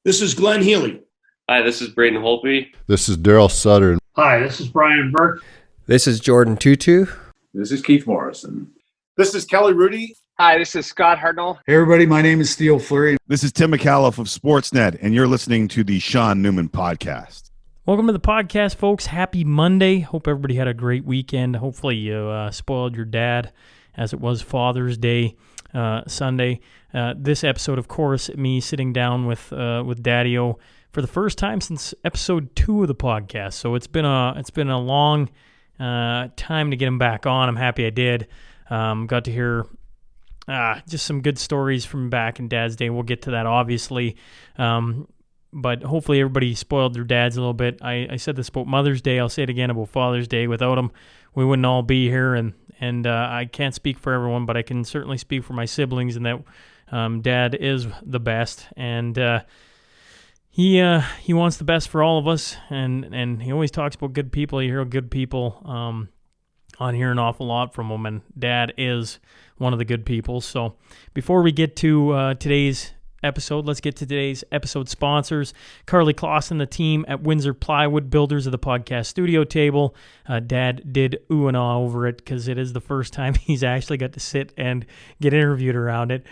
This is Glenn Healy. Hi, this is Braden Holtby. This is Daryl Sutter. Hi, this is Brian Burke. This is Jordan Tutu. This is Keith Morrison. This is Kelly Rudy. Hi, this is Scott Hartnell. Hey, everybody. My name is Theo Fleury. This is Tim McAuliffe of Sportsnet, and you're listening to the Sean Newman Podcast. Welcome to the podcast, folks. Happy Monday. Hope everybody had a great weekend. Hopefully you spoiled your dad, as it was Father's Day Sunday. This episode, of course, me sitting down with Daddio for the first time since episode 2 of the podcast. So it's been a long time to get him back on. I'm happy I did. Got to hear just some good stories from back in Dad's day. We'll get to that, obviously. But hopefully everybody spoiled their dads a little bit. I said this about Mother's Day. I'll say it again about Father's Day. Without them, we wouldn't all be here. And I can't speak for everyone, but I can certainly speak for my siblings in that Dad is the best. And he wants the best for all of us. And he always talks about good people. You hear good people on here an awful lot from him. And Dad is one of the good people. So before we get to today's episode, let's get to today's episode sponsors. Carly Clausen, the team at Windsor Plywood, builders of the podcast studio table. Dad did ooh and ah over it because it is the first time he's actually got to sit and get interviewed around it.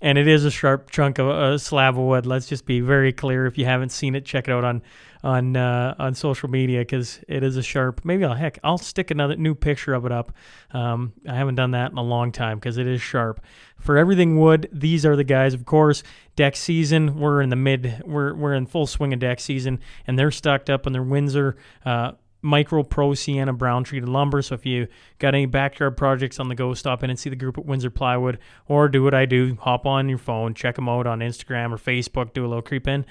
And it is a sharp chunk of a slab of wood. Let's just be very clear. If you haven't seen it, check it out on social media because it is a sharp. Maybe I'll stick another new picture of it up. I haven't done that in a long time because it is sharp. For everything wood, these are the guys. Of course, deck season. We're in full swing of deck season, and they're stocked up on their Windsor Micro Pro Sienna brown treated lumber. So if you got any backyard projects on the go, stop in and see the group at Windsor Plywood, or do what I do, hop on your phone, check them out on Instagram or Facebook, do a little creep in.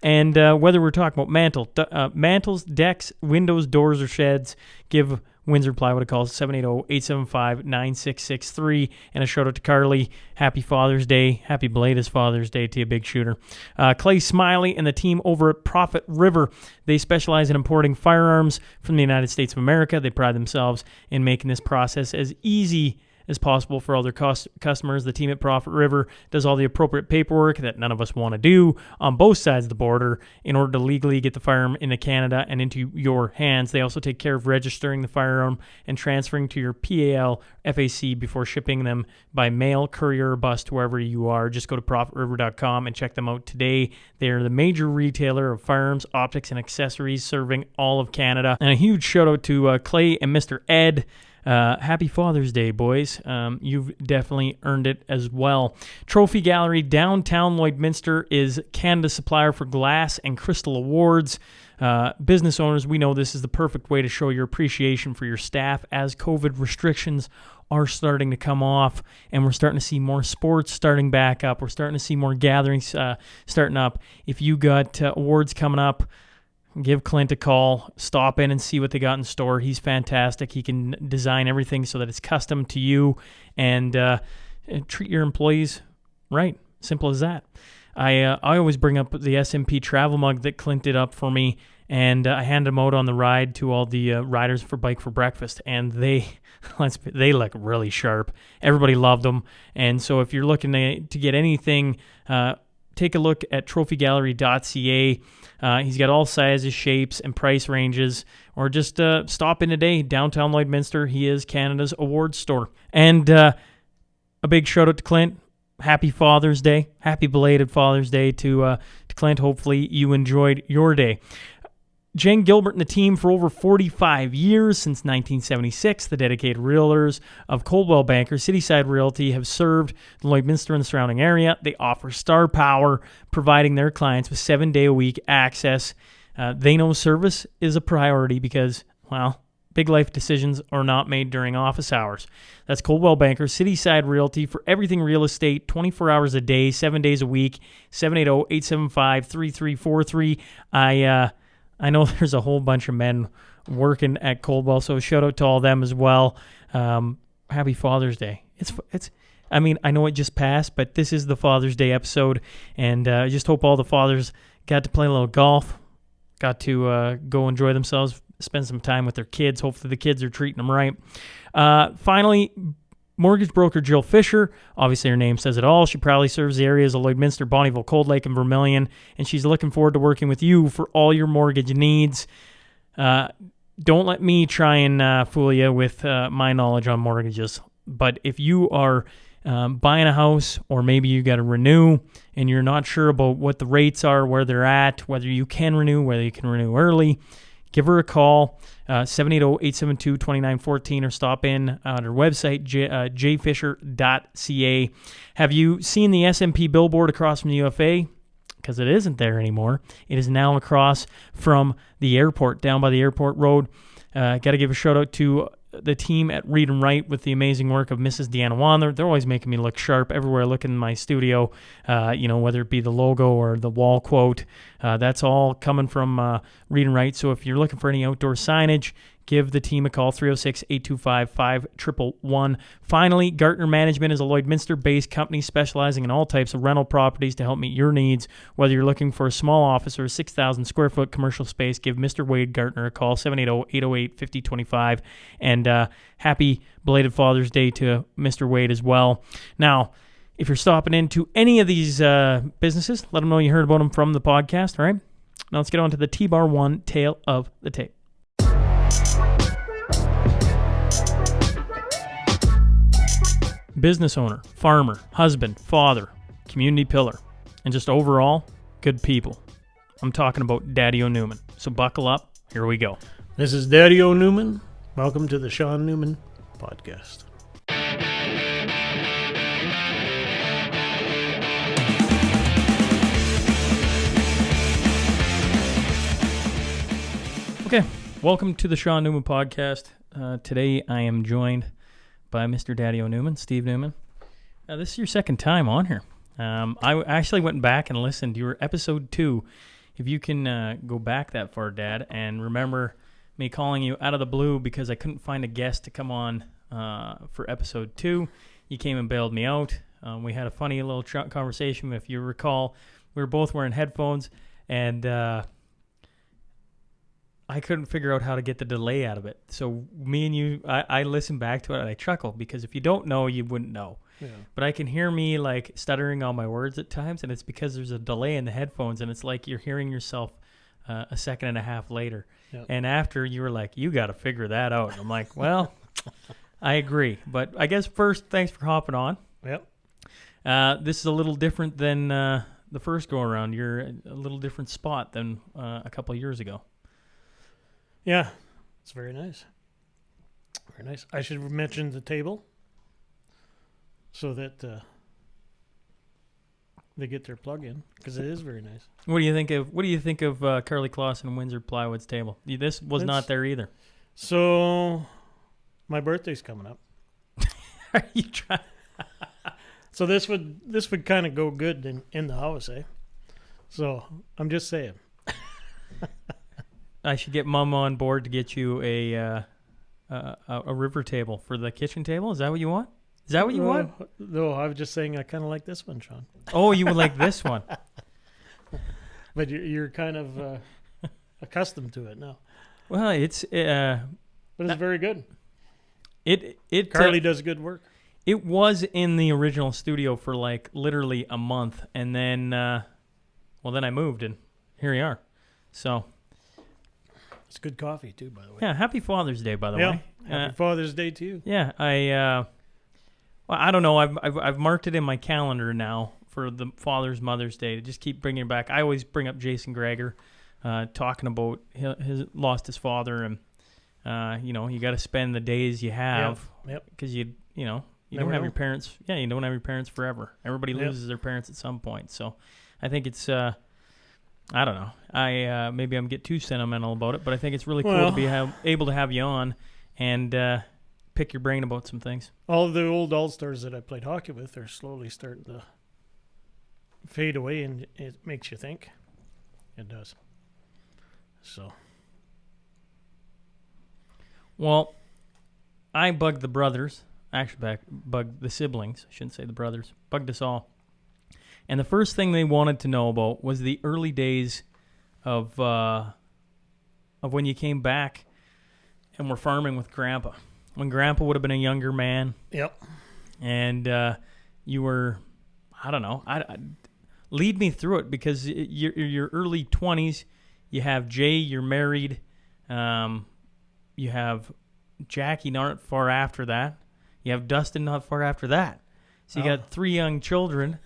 And whether we're talking about mantles, decks, windows, doors, or sheds, give Windsor Plywood a call, 780-875-9663. And a shout out to Carly. Happy Father's Day. Happy belated Father's Day to you, big shooter. Clay Smiley and the team over at Prophet River. They specialize in importing firearms from the United States of America. They pride themselves in making this process as easy as possible for all their customers. The team at Prophet River does all the appropriate paperwork that none of us want to do on both sides of the border in order to legally get the firearm into Canada and into your hands. They also take care of registering the firearm and transferring to your PAL FAC before shipping them by mail, courier, or bus to wherever you are. Just go to ProfitRiver.com and check them out today. They are the major retailer of firearms, optics, and accessories serving all of Canada. And a huge shout out to Clay and Mr. Ed. Happy Father's Day, boys. You've definitely earned it as well. Trophy Gallery, downtown Lloydminster, is Canada's supplier for glass and crystal awards. Business owners, we know this is the perfect way to show your appreciation for your staff as COVID restrictions are starting to come off, and we're starting to see more sports starting back up. We're starting to see more gatherings starting up. If you got awards coming up, give Clint a call, stop in and see what they got in store. He's fantastic. He can design everything so that it's custom to you and treat your employees right. Simple as that. I always bring up the SNP travel mug that Clint did up for me, and I handed them out on the ride to all the riders for Bike for Breakfast, and they look really sharp. Everybody loved them, and so if you're looking to get anything, take a look at trophygallery.ca. He's got all sizes, shapes, and price ranges. Or just stop in today, downtown Lloydminster. He is Canada's awards store. And a big shout out to Clint. Happy Father's Day. Happy belated Father's Day to Clint. Hopefully you enjoyed your day. Jen Gilbert and the team for over 45 years, since 1976, the dedicated realtors of Coldwell Banker Cityside Realty have served the Lloydminster and the surrounding area. They offer star power, providing their clients with 7-day-a-week access. They know service is a priority because, well, big life decisions are not made during office hours. That's Coldwell Banker Cityside Realty for everything real estate, 24 hours a day, 7 days a week, 780-875-3343. I know there's a whole bunch of men working at Coldwell, so shout out to all of them as well. Happy Father's Day. I mean, I know it just passed, but this is the Father's Day episode, and I just hope all the fathers got to play a little golf, got to go enjoy themselves, spend some time with their kids. Hopefully the kids are treating them right. Finally, mortgage broker Jill Fisher. Obviously, her name says it all. She proudly serves the areas of Lloydminster, Bonnyville, Cold Lake, and Vermilion, and she's looking forward to working with you for all your mortgage needs. Don't let me try and fool you with my knowledge on mortgages. But if you are buying a house, or maybe you got to renew and you're not sure about what the rates are, where they're at, whether you can renew, whether you can renew early, give her a call, 780-872-2914, or stop in on her website, jfisher.ca. Have you seen the SNP billboard across from the UFA? Because it isn't there anymore. It is now across from the airport, down by the airport road. Got to give a shout out to the team at Read and Write with the amazing work of Mrs. Deanna Wan. They're always making me look sharp everywhere I look in my studio, whether it be the logo or the wall quote. That's all coming from Read and Write. So if you're looking for any outdoor signage, give the team a call, 306-825-5111. Finally, Gartner Management is a Lloydminster-based company specializing in all types of rental properties to help meet your needs. Whether you're looking for a small office or a 6,000 square foot commercial space, give Mr. Wade Gartner a call, 780-808-5025. And happy belated Father's Day to Mr. Wade as well. Now, if you're stopping into any of these businesses, let them know you heard about them from the podcast, all right? Now let's get on to the T-Bar 1 Tale of the Tape. Business owner, farmer, husband, father, community pillar, and just overall good people. I'm talking about Daddio Newman. So buckle up. Here we go. This is Daddio Newman. Welcome to the Sean Newman Podcast. Okay, welcome to the Sean Newman Podcast. Today I am joined by Mr. Daddio Newman, Steve Newman. This is your second time on here. I actually went back and listened to your episode 2. If you can go back that far, Dad, and remember me calling you out of the blue because I couldn't find a guest to come on for episode 2. You came and bailed me out. We had a funny little conversation. If you recall, we were both wearing headphones, and I couldn't figure out how to get the delay out of it. So me and you, I listened back to it and I chuckled because if you don't know, you wouldn't know. Yeah. But I can hear me like stuttering on my words at times, and it's because there's a delay in the headphones, and it's like you're hearing yourself a second and a half later. Yep. And after you were like, you got to figure that out. And I'm like, well, I agree. But I guess first, thanks for hopping on. Yep. This is a little different than the first go around. You're a little different spot than a couple of years ago. Yeah, it's very nice. Very nice. I should mention the table so that they get their plug in because it is very nice. What do you think of Carly Clausen and Windsor Plywood's table? This was not there either. So my birthday's coming up. Are you trying? So this would kind of go good in the house, eh? So I'm just saying. I should get Mom on board to get you a river table for the kitchen table. Is that what you want? Is that what you want? No, I was just saying I kind of like this one, Sean. Oh, you would like this one. But you're kind of accustomed to it now. Well, it's but it's very good. It Carly does good work. It was in the original studio for like literally a month, and then then I moved, and here we are. So it's good coffee too, by the way. Yeah, happy Father's Day, by the way. Happy Father's Day to you. Yeah, I don't know. I've marked it in my calendar now for the Mother's Day to just keep bringing it back. I always bring up Jason Greger, talking about his lost his father, and you got to spend the days you have, because you don't have your parents. Yeah, you don't have your parents forever. Everybody loses their parents at some point. So I think it's I don't know. Maybe I'm getting too sentimental about it, but I think it's really cool to be able to have you on and pick your brain about some things. All of the old All-Stars that I played hockey with are slowly starting to fade away, and it makes you think. It does. So. Well, I bugged the brothers. Actually, bugged the siblings. I shouldn't say the brothers. Bugged us all. And the first thing they wanted to know about was the early days of when you came back and were farming with Grandpa. When Grandpa would have been a younger man. Yep. and you were, I don't know, lead me through it, because your early 20s, you have Jay, you're married, you have Jackie not far after that, you have Dustin not far after that, so you got 3 young children.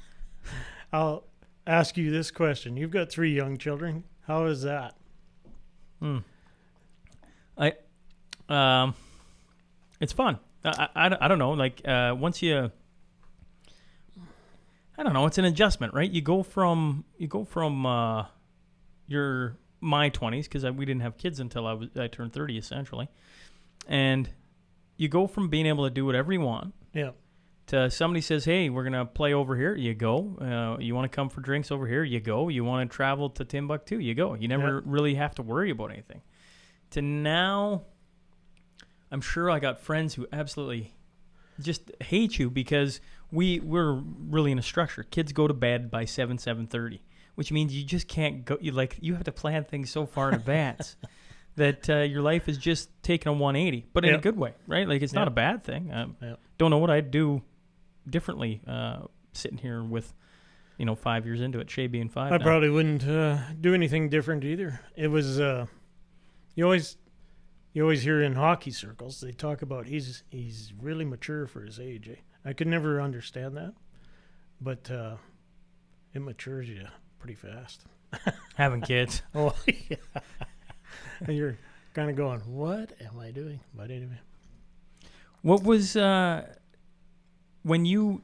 I'll ask you this question. You've got 3 young children. How is that? It's fun. I don't know, like, once you, I don't know, it's an adjustment, right? You go from my 20s, because we didn't have kids until I turned 30, essentially, and you go from being able to do whatever you want, Yeah. to somebody says, hey, we're gonna play over here, you go. You want to come for drinks over here, you go. You want to travel to Timbuktu, you go. You never really have to worry about anything. To now, I'm sure I got friends who absolutely just hate you, because we're really in a structure. Kids go to bed by 7:30, which means you just can't go. You have to plan things so far in advance that your life is just taking a 180, but in a good way, right? Like, it's not a bad thing. Don't know what I'd do differently sitting here with, 5 years into it, Shay being 5 I now. probably wouldn't do anything different either. It was you always hear in hockey circles, they talk about he's really mature for his age. I could never understand that, but it matures you pretty fast. Having kids. Oh, yeah. And you're kind of going, what am I doing? But anyway. What was when you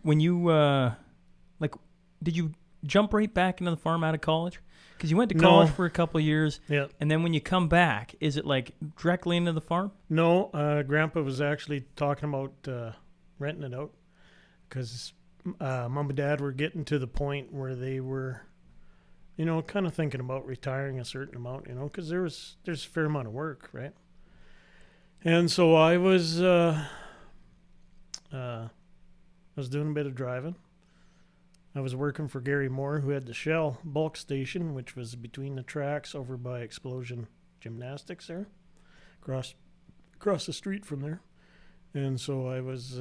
like, did you jump right back into the farm out of college? Because you went to college for a couple of years, and then when you come back, is it like directly into the farm? No, Grandpa was actually talking about renting it out, because Mom and Dad were getting to the point where they were, kind of thinking about retiring a certain amount, because there's a fair amount of work, right? And so I was doing a bit of driving. I was working for Gary Moore, who had the Shell bulk station, which was between the tracks over by Explosion Gymnastics there, across the street from there. And so I was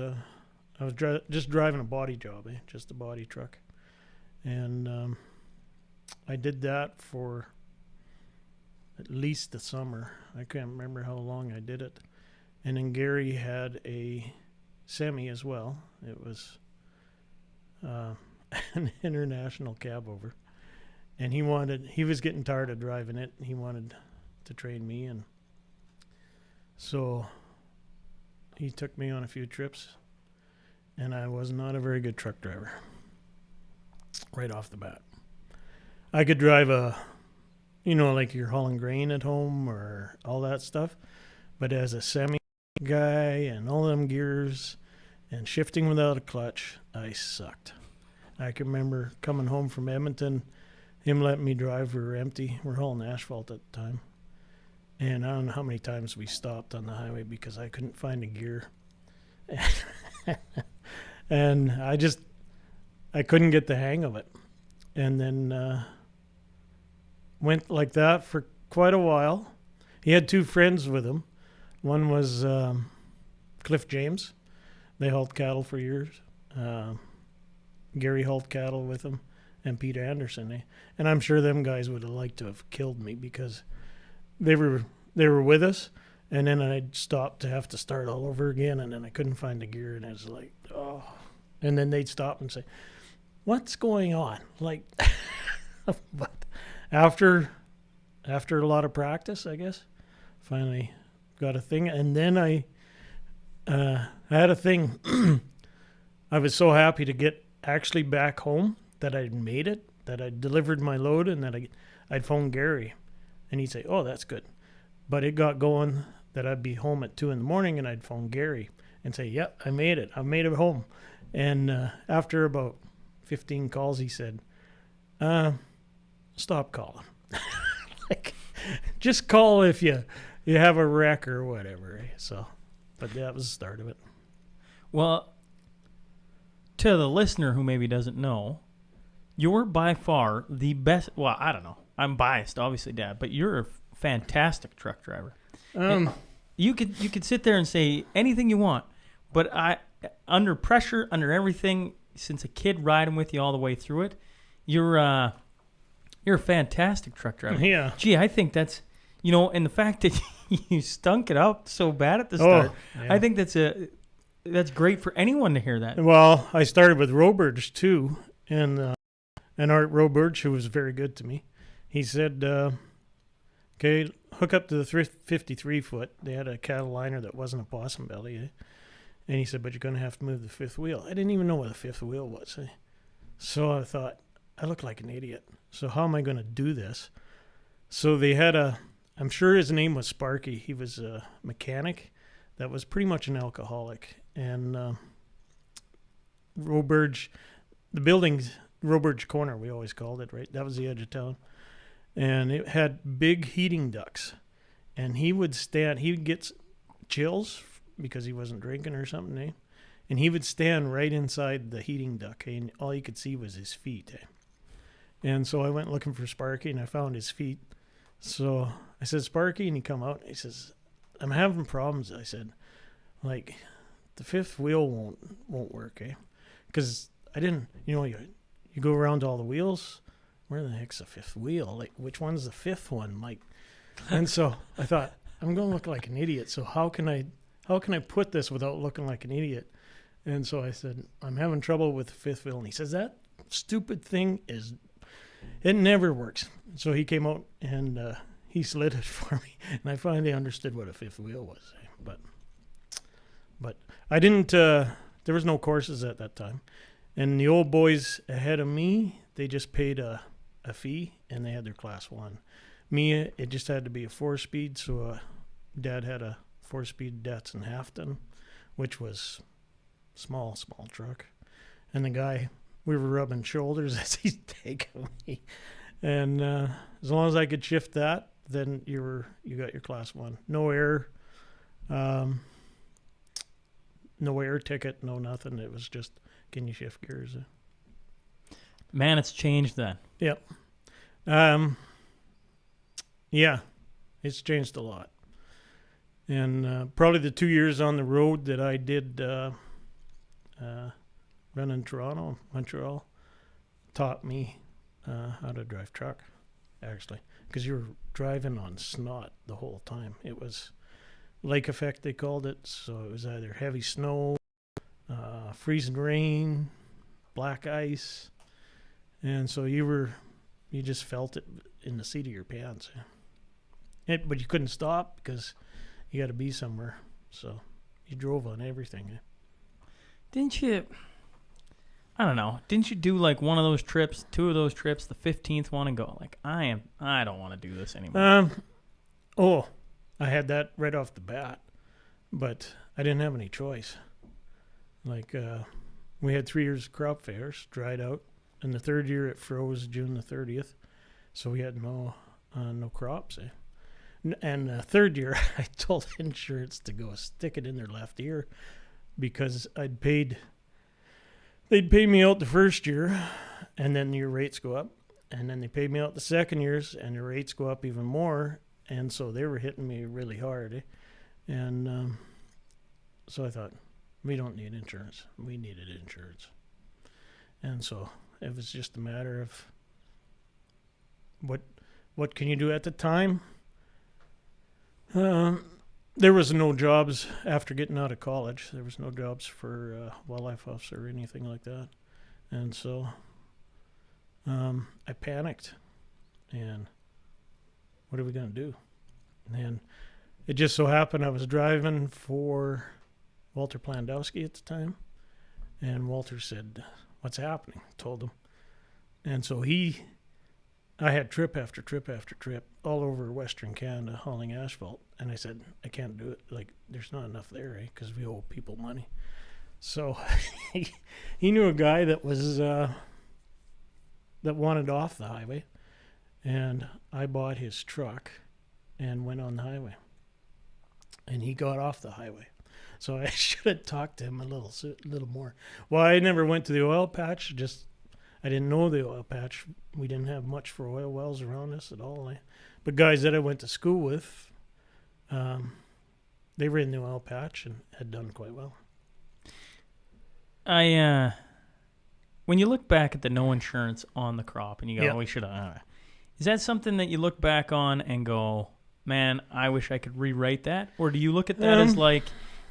just driving a body job, just a body truck. And I did that for at least the summer. I can't remember how long I did it. And then Gary had a semi as well. It was an international cab over, and he was getting tired of driving it, and he wanted to train me, and so he took me on a few trips, and I was not a very good truck driver right off the bat. I could drive like you're hauling grain at home or all that stuff, but as a semi guy and all them gears and shifting without a clutch, I sucked. I can remember coming home from Edmonton, him letting me drive. We were empty. We're hauling asphalt at the time. And I don't know how many times we stopped on the highway because I couldn't find a gear. And I couldn't get the hang of it. And then went like that for quite a while. He had 2 friends with him. One was Cliff James. They hauled cattle for years. Gary hauled cattle with him, and Pete Anderson. And I'm sure them guys would have liked to have killed me, because they were with us, and then I'd stop to have to start all over again, and then I couldn't find the gear, and I was like, oh. And then they'd stop and say, what's going on? Like, but after a lot of practice, I guess, finally got a thing. And then I had a thing. I was so happy to get actually back home that I'd made it, that I'd delivered my load, and that I'd phone Gary, and he'd say, oh, that's good. But it got going that I'd be home at 2 a.m, and I'd phone Gary and say, yep, I made it. I made it home. And after about 15 calls, he said, stop calling. Like, just call if you have a wreck or whatever. So, but that was the start of it. Well, to the listener who maybe doesn't know, you're by far the best. Well, I don't know. I'm biased, obviously, Dad, but you're a fantastic truck driver. You could sit there and say anything you want, but under pressure, under everything, since a kid riding with you all the way through it, you're a fantastic truck driver. Yeah. Gee, I think that's, and the fact that you stunk it up so bad at the start, yeah. I think that's great for anyone to hear that. Well, I started with Roberge too, and Art Roberge, who was very good to me, he said, okay, hook up to the 53 foot. They had a cattle liner that wasn't a possum belly, eh? And he said, but you're going to have to move the fifth wheel. I didn't even know what the fifth wheel was. Eh? So I thought, I look like an idiot. So how am I going to do this? So they had I'm sure his name was Sparky. He was a mechanic that was pretty much an alcoholic. And Roberge, the building, Roberge Corner, we always called it, right? That was the edge of town. And it had big heating ducts. And he would get chills because he wasn't drinking or something, eh? And he would stand right inside the heating duct, eh? And all you could see was his feet, eh? And so I went looking for Sparky, and I found his feet. So I said, Sparky, and he come out, and he says, I'm having problems. I said, like, the fifth wheel won't work, eh? Because I didn't, you go around to all the wheels. Where the heck's the fifth wheel? Like, which one's the fifth one, Mike? And so I thought, I'm going to look like an idiot. So how can I put this without looking like an idiot? And so I said, I'm having trouble with the fifth wheel. And he says, that stupid thing it never works. So he came out and he slid it for me. And I finally understood what a fifth wheel was. But I didn't, there was no courses at that time. And the old boys ahead of me, they just paid a fee and they had their class 1. Me, it just had to be a 4-speed. So Dad had a 4-speed Datsun Halfton, which was small truck. And the guy, we were rubbing shoulders as he's taking me. And as long as I could shift that, then you got your class 1. No air ticket, no nothing. It was just, can you shift gears? Man, it's changed then. Yep. Yeah, it's changed a lot. And probably the 2 years on the road that I did run in Toronto, Montreal, taught me how to drive truck, actually. Because you were driving on snot the whole time. It was lake effect, they called it. So it was either heavy snow, freezing rain, black ice. And so you just felt it in the seat of your pants. But you couldn't stop because you got to be somewhere. So you drove on everything. Didn't you? I don't know. Didn't you do like one of those trips, 2 of those trips, the 15th one, and go like, I don't want to do this anymore? I had that right off the bat, but I didn't have any choice. Like we had 3 years of crop fairs, dried out, and the third year it froze June the 30th, so we had no crops. And the third year, I told insurance to go stick it in their left ear because they'd pay me out the first year, and then your rates go up, and then they paid me out the second years, and the rates go up even more, and so they were hitting me really hard, and so I thought, we don't need insurance. We needed insurance, and so it was just a matter of what can you do at the time. There was no jobs after getting out of college. There was no jobs for wildlife officer or anything like that. And so I panicked. And what are we going to do? And it just so happened I was driving for Walter Plandowski at the time. And Walter said, what's happening? Told him. And so I had trip after trip after trip all over Western Canada hauling asphalt. And I said, I can't do it. Like, there's not enough there, because we owe people money. So he knew a guy that was that wanted off the highway. And I bought his truck and went on the highway. And he got off the highway. So I should have talked to him a little more. Well, I never went to the oil patch, I didn't know the oil patch. We didn't have much for oil wells around us at all. But guys that I went to school with, they were in the oil patch and had done quite well. When you look back at the no insurance on the crop and you go, Yeah. we should have, is that something that you look back on and go, man, I wish I could rewrite that? Or do you look at that as like,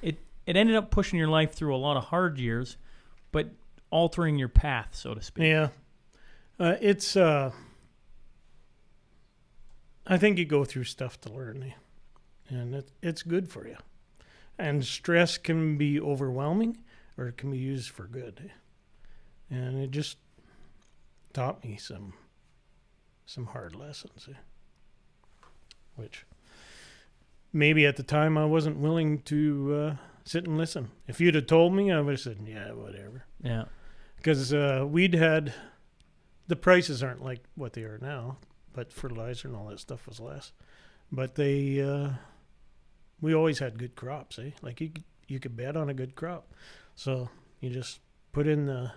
it ended up pushing your life through a lot of hard years, but altering your path, so to speak? Yeah. It's, I think you go through stuff to learn, and it's good for you. And stress can be overwhelming, or it can be used for good. And it just taught me some hard lessons, which maybe at the time I wasn't willing to sit and listen. If you'd have told me, I would have said, yeah, whatever. Yeah. Because we'd had, the prices aren't like what they are now, but fertilizer and all that stuff was less. But we always had good crops, Like you could bet on a good crop. So you just put in the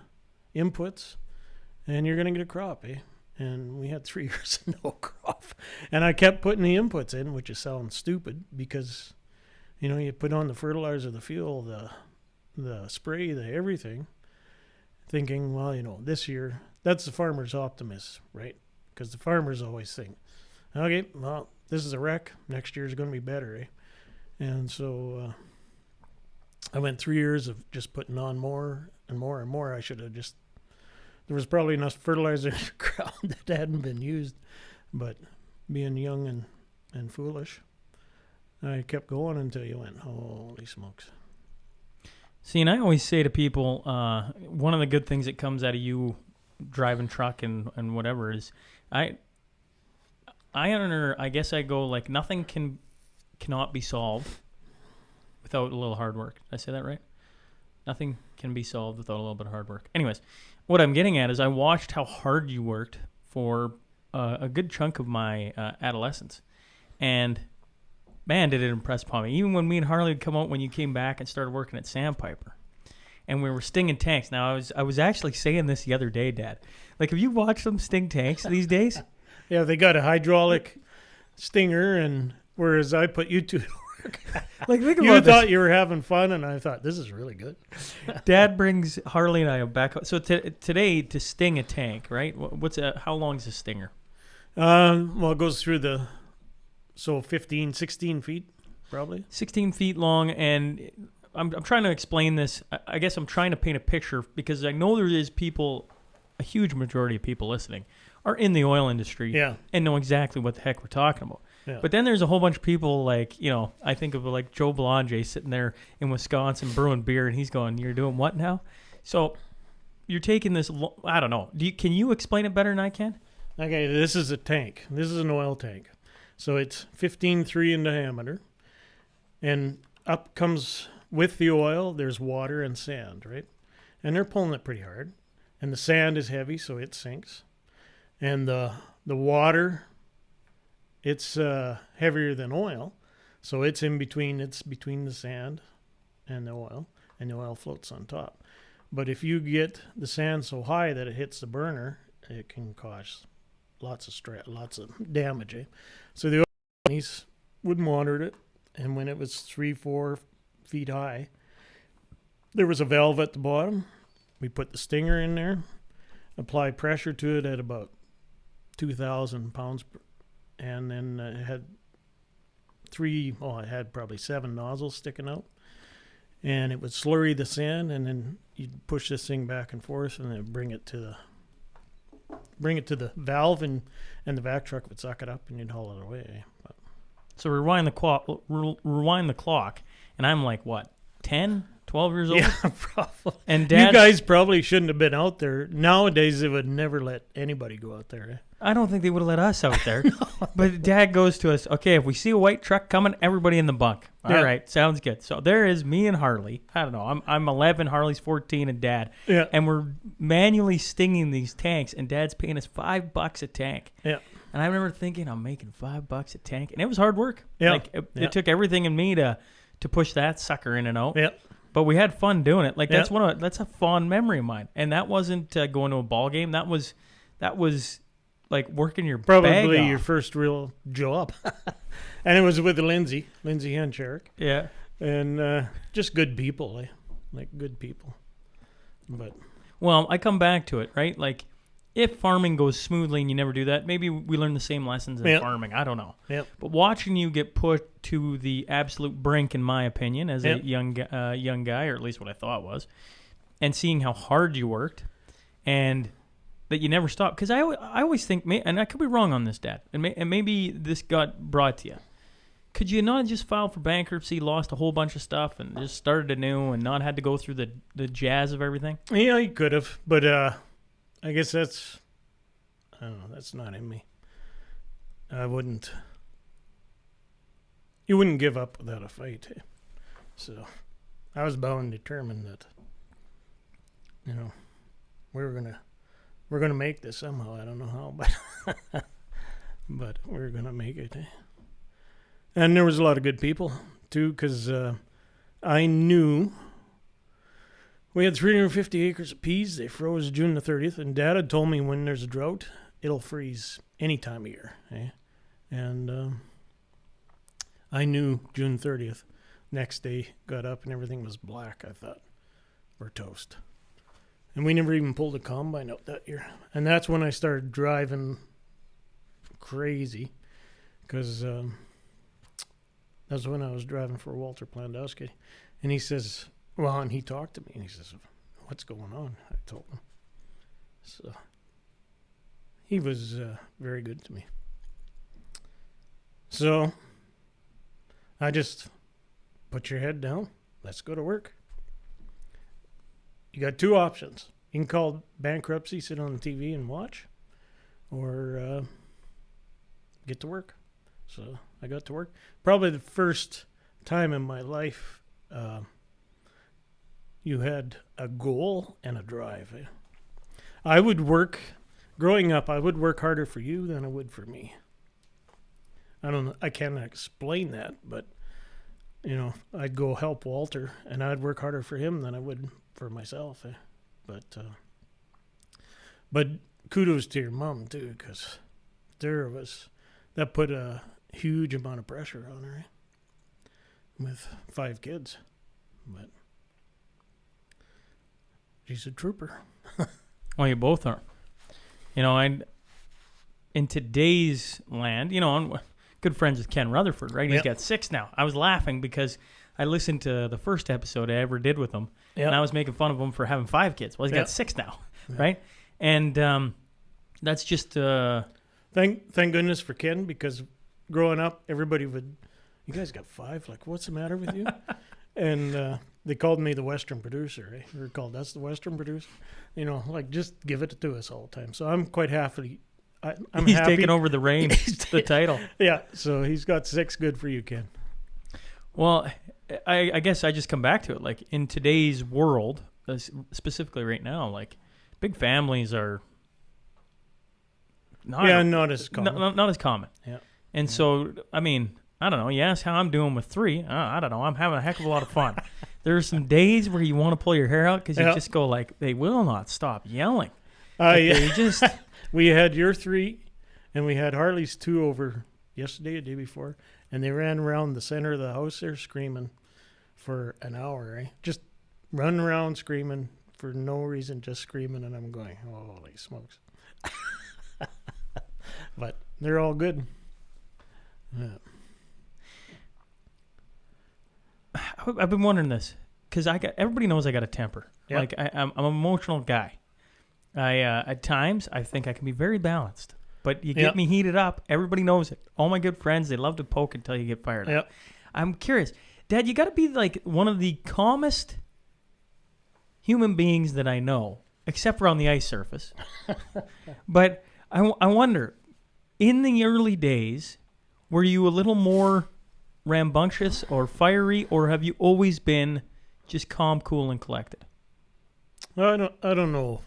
inputs and you're going to get a crop, And we had 3 years of no crop. And I kept putting the inputs in, which is sounds stupid because, you put on the fertilizer, the fuel, the spray, the everything, thinking, well, this year, that's the farmer's optimist, right? Because the farmers always think, okay, well, this is a wreck. Next year is going to be better, And so I went 3 years of just putting on more and more and more. I should have just, there was probably enough fertilizer in the ground that hadn't been used. But being young and foolish, I kept going until you went, holy smokes. See, and I always say to people, one of the good things that comes out of you driving truck and whatever is, I guess I go like nothing cannot be solved without a little hard work. Did I say that right? Nothing can be solved without a little bit of hard work. Anyways, what I'm getting at is I watched how hard you worked for a good chunk of my adolescence, and man, did it impress upon me. Even when me and Harley would come out when you came back and started working at Sandpiper, and we were stinging tanks. Now, I was actually saying this the other day, Dad. Like, have you watched them sting tanks these days? Yeah, they got a hydraulic stinger, and whereas I put you two to work. Like, think You about thought this. you were having fun, and I thought, this is really good. Dad brings Harley and I back. So today, to sting a tank, right? How long is a stinger? Well, it goes through 15, 16 feet, probably. 16 feet long, and I'm trying to explain this. I guess I'm trying to paint a picture because I know there is people, a huge majority of people listening, are in the oil industry and know exactly what the heck we're talking about. Yeah. But then there's a whole bunch of people like, I think of like Joe Belanger sitting there in Wisconsin brewing beer, and he's going, you're doing what now? So you're taking this, I don't know. Can you explain it better than I can? Okay, this is a tank. This is an oil tank. So it's 15.3 in diameter, and up comes, with the oil, there's water and sand, right? And they're pulling it pretty hard. And the sand is heavy, so it sinks. And the water, it's heavier than oil, so it's between the sand and the oil floats on top. But if you get the sand so high that it hits the burner, it can cause lots of damage. So the oil companies would monitor it, and when it was 3-4 feet high, there was a valve at the bottom. We put the stinger in there, apply pressure to it at about 2,000 pounds, and then it had probably 7 nozzles sticking out, and it would slurry the sand, and then you'd push this thing back and forth, and then bring it to the valve, and the vac truck would suck it up, and you'd haul it away. So rewind the clock, and I'm like, what, 10, 12 years old? Yeah, probably. And you Dad, guys probably shouldn't have been out there. Nowadays, they would never let anybody go out there. I don't think they would have let us out there. But Dad goes to us, okay, if we see a white truck coming, everybody in the bunk. All right, sounds good. So there is me and Harley. I don't know. I'm 11, Harley's 14, and Dad. Yeah. And we're manually stinging these tanks, and Dad's paying us $5 a tank. Yeah. And I remember thinking, I'm making $5 a tank. And it was hard work. Yeah. Like, it took everything in me to push that sucker in and out. Yeah. But we had fun doing it. Like, that's that's a fond memory of mine. And that wasn't going to a ball game. That was like working your bag Probably off. your first real job. And it was with Lindsay Hencherick. Yeah. And just good people, like good people. But Well, I come back to it, right? Like, if farming goes smoothly and you never do that, maybe we learn the same lessons in Yep. farming. I don't know. Yep. But watching you get put to the absolute brink, in my opinion, as Yep. a young guy, or at least what I thought was, and seeing how hard you worked, and that you never stopped. Because I always think, and I could be wrong on this, Dad, and maybe this got brought to you. Could you not just file for bankruptcy, lost a whole bunch of stuff, and just started anew and not had to go through the jazz of everything? yeah, you could have. But I guess I don't know, that's not in me. I wouldn't. You wouldn't give up without a fight. Eh? So I was bound and determined that, we're gonna make this somehow. I don't know how, but but we're gonna make it. Eh? And there was a lot of good people too, because I knew we had 350 acres of peas. They froze June the 30th, and Dad had told me when there's a drought, it'll freeze any time of year. Eh? And I knew June 30th. Next day, got up and everything was black. I thought, we're toast. And we never even pulled a combine out that year. And that's when I started driving crazy, because that's when I was driving for Walter Plandowski. And he says, and he talked to me, and he says, what's going on? I told him. So he was very good to me. So I just put your head down. Let's go to work. You got two options. You can call bankruptcy, sit on the TV and watch, or get to work. So I got to work. Probably the first time in my life you had a goal and a drive. Eh? I would work, growing up, I would work harder for you than I would for me. I don't know, I can't explain that, but I'd go help Walter, and I'd work harder for him than I would for myself. Eh? But kudos to your mom too, because that put a huge amount of pressure on her, eh? With 5 kids. But she's a trooper. Well, you both are. And in today's land, I'm good friends with Ken Rutherford, right? He's Yep. got 6 now. I was laughing because I listened to the first episode I ever did with him, Yep. and I was making fun of him for having 5 kids. Well, he's Yep. got 6 now, Yep. right? And that's just Thank goodness for Ken, because growing up, everybody would, you guys got 5? Like, what's the matter with you? And they called me the Western producer. Eh? We were called, that's the Western producer. Like, just give it to us all the time. So I'm quite happy. I'm he's happy. taking over the reins, the title. Yeah, so he's got 6. Good for you, Ken. Well, I guess I just come back to it. Like, in today's world, specifically right now, like, big families are not as common. not as common. Yeah. And so, I mean, I don't know. You ask how I'm doing with 3. I don't know. I'm having a heck of a lot of fun. There are some days where you want to pull your hair out because you just go like, they will not stop yelling. They just... We had your 3, and we had Harley's 2 over yesterday, the day before, and they ran around the center of the house there screaming for an hour. Eh? Just running around screaming for no reason, just screaming, and I'm going, holy smokes. But they're all good. Yeah. I've been wondering this because everybody knows I got a temper. Yep. Like I'm an emotional guy. At times I think I can be very balanced, but you get Yep. me heated up. Everybody knows it. All my good friends, they love to poke until you get fired up. Yep. I'm curious, Dad. You got to be like one of the calmest human beings that I know, except for on the ice surface. But I wonder, in the early days, were you a little more rambunctious or fiery, or have you always been just calm, cool, and collected? I don't know.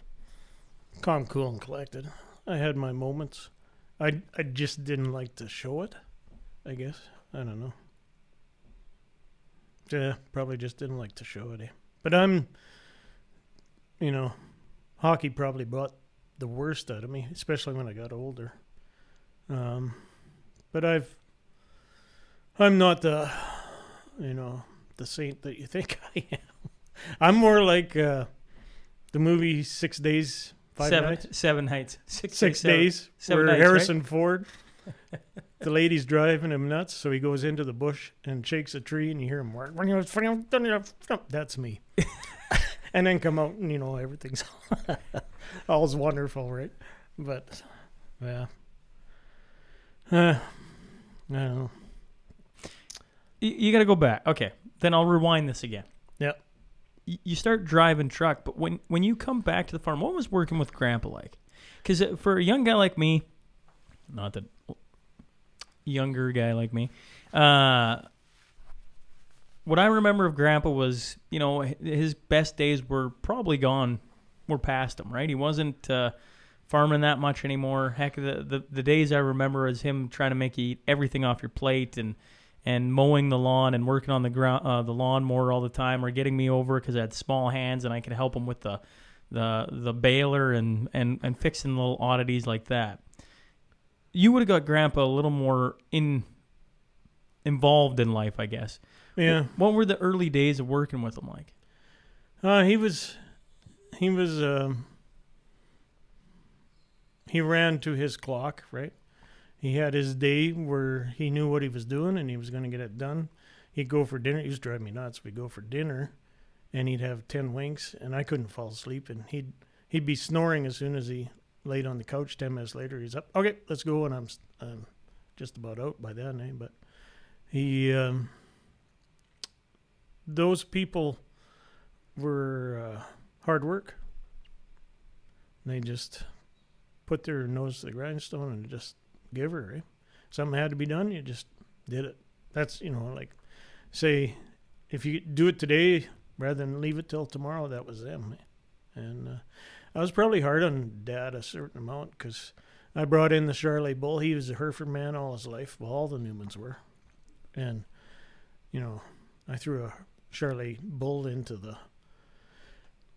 Calm, cool, and collected. I had my moments. I just didn't like to show it, I guess. I don't know. Yeah, probably just didn't like to show it. Eh? But hockey probably brought the worst out of me, especially when I got older. But I'm not the saint that you think I am. I'm more like The movie 6 Days, 5 Nights? 7 nights. 6 days. Seven where nights, Harrison Ford, the lady's driving him nuts, so he goes into the bush and shakes a tree, and you hear him work. That's me. And then come out, and everything's all's wonderful, right? But yeah, I don't know. You got to go back. Okay, then I'll rewind this again. Yep. You start driving truck, but when you come back to the farm, what was working with Grandpa like? Because for a young guy like me, not that younger guy like me, what I remember of Grandpa was, his best days were probably gone, were past him, right? He wasn't farming that much anymore. Heck, the days I remember is him trying to make you eat everything off your plate and mowing the lawn and working on the lawnmower all the time, or getting me over because I had small hands and I could help him with the baler and fixing little oddities like that. You would have got Grandpa a little more involved in life, I guess. Yeah. What were the early days of working with him like? He ran to his clock, right? He had his day where he knew what he was doing and he was going to get it done. He'd go for dinner. He used to drive me nuts. We'd go for dinner, and he'd have 10 winks, and I couldn't fall asleep. And he'd be snoring as soon as he laid on the couch. 10 minutes later, he's up. Okay, let's go. And I'm just about out by then, eh? But he, those people were hard work. They just put their nose to the grindstone and just give her, eh? Something had to be done, you just did it. That's, like, say, if you do it today rather than leave it till tomorrow, that was them. Eh? And I was probably hard on Dad a certain amount because I brought in the Charolais bull. He was a Hereford man all his life. Well, all the Newmans were. And, I threw a Charolais bull into the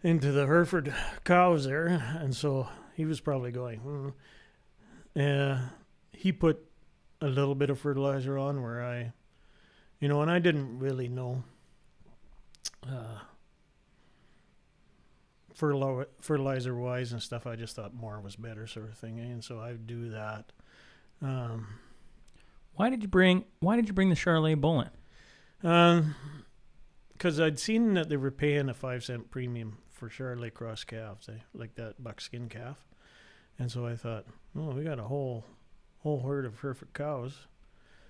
Hereford cows there, and so he was probably going, he put a little bit of fertilizer on where and I didn't really know fertilizer wise and stuff. I just thought more was better, sort of thing, and so I do that. Why did you bring the Charolais bull in? Because I'd seen that they were paying a 5-cent premium for Charolais cross calves, like that buckskin calf, and so I thought, we got a whole herd of Hereford cows.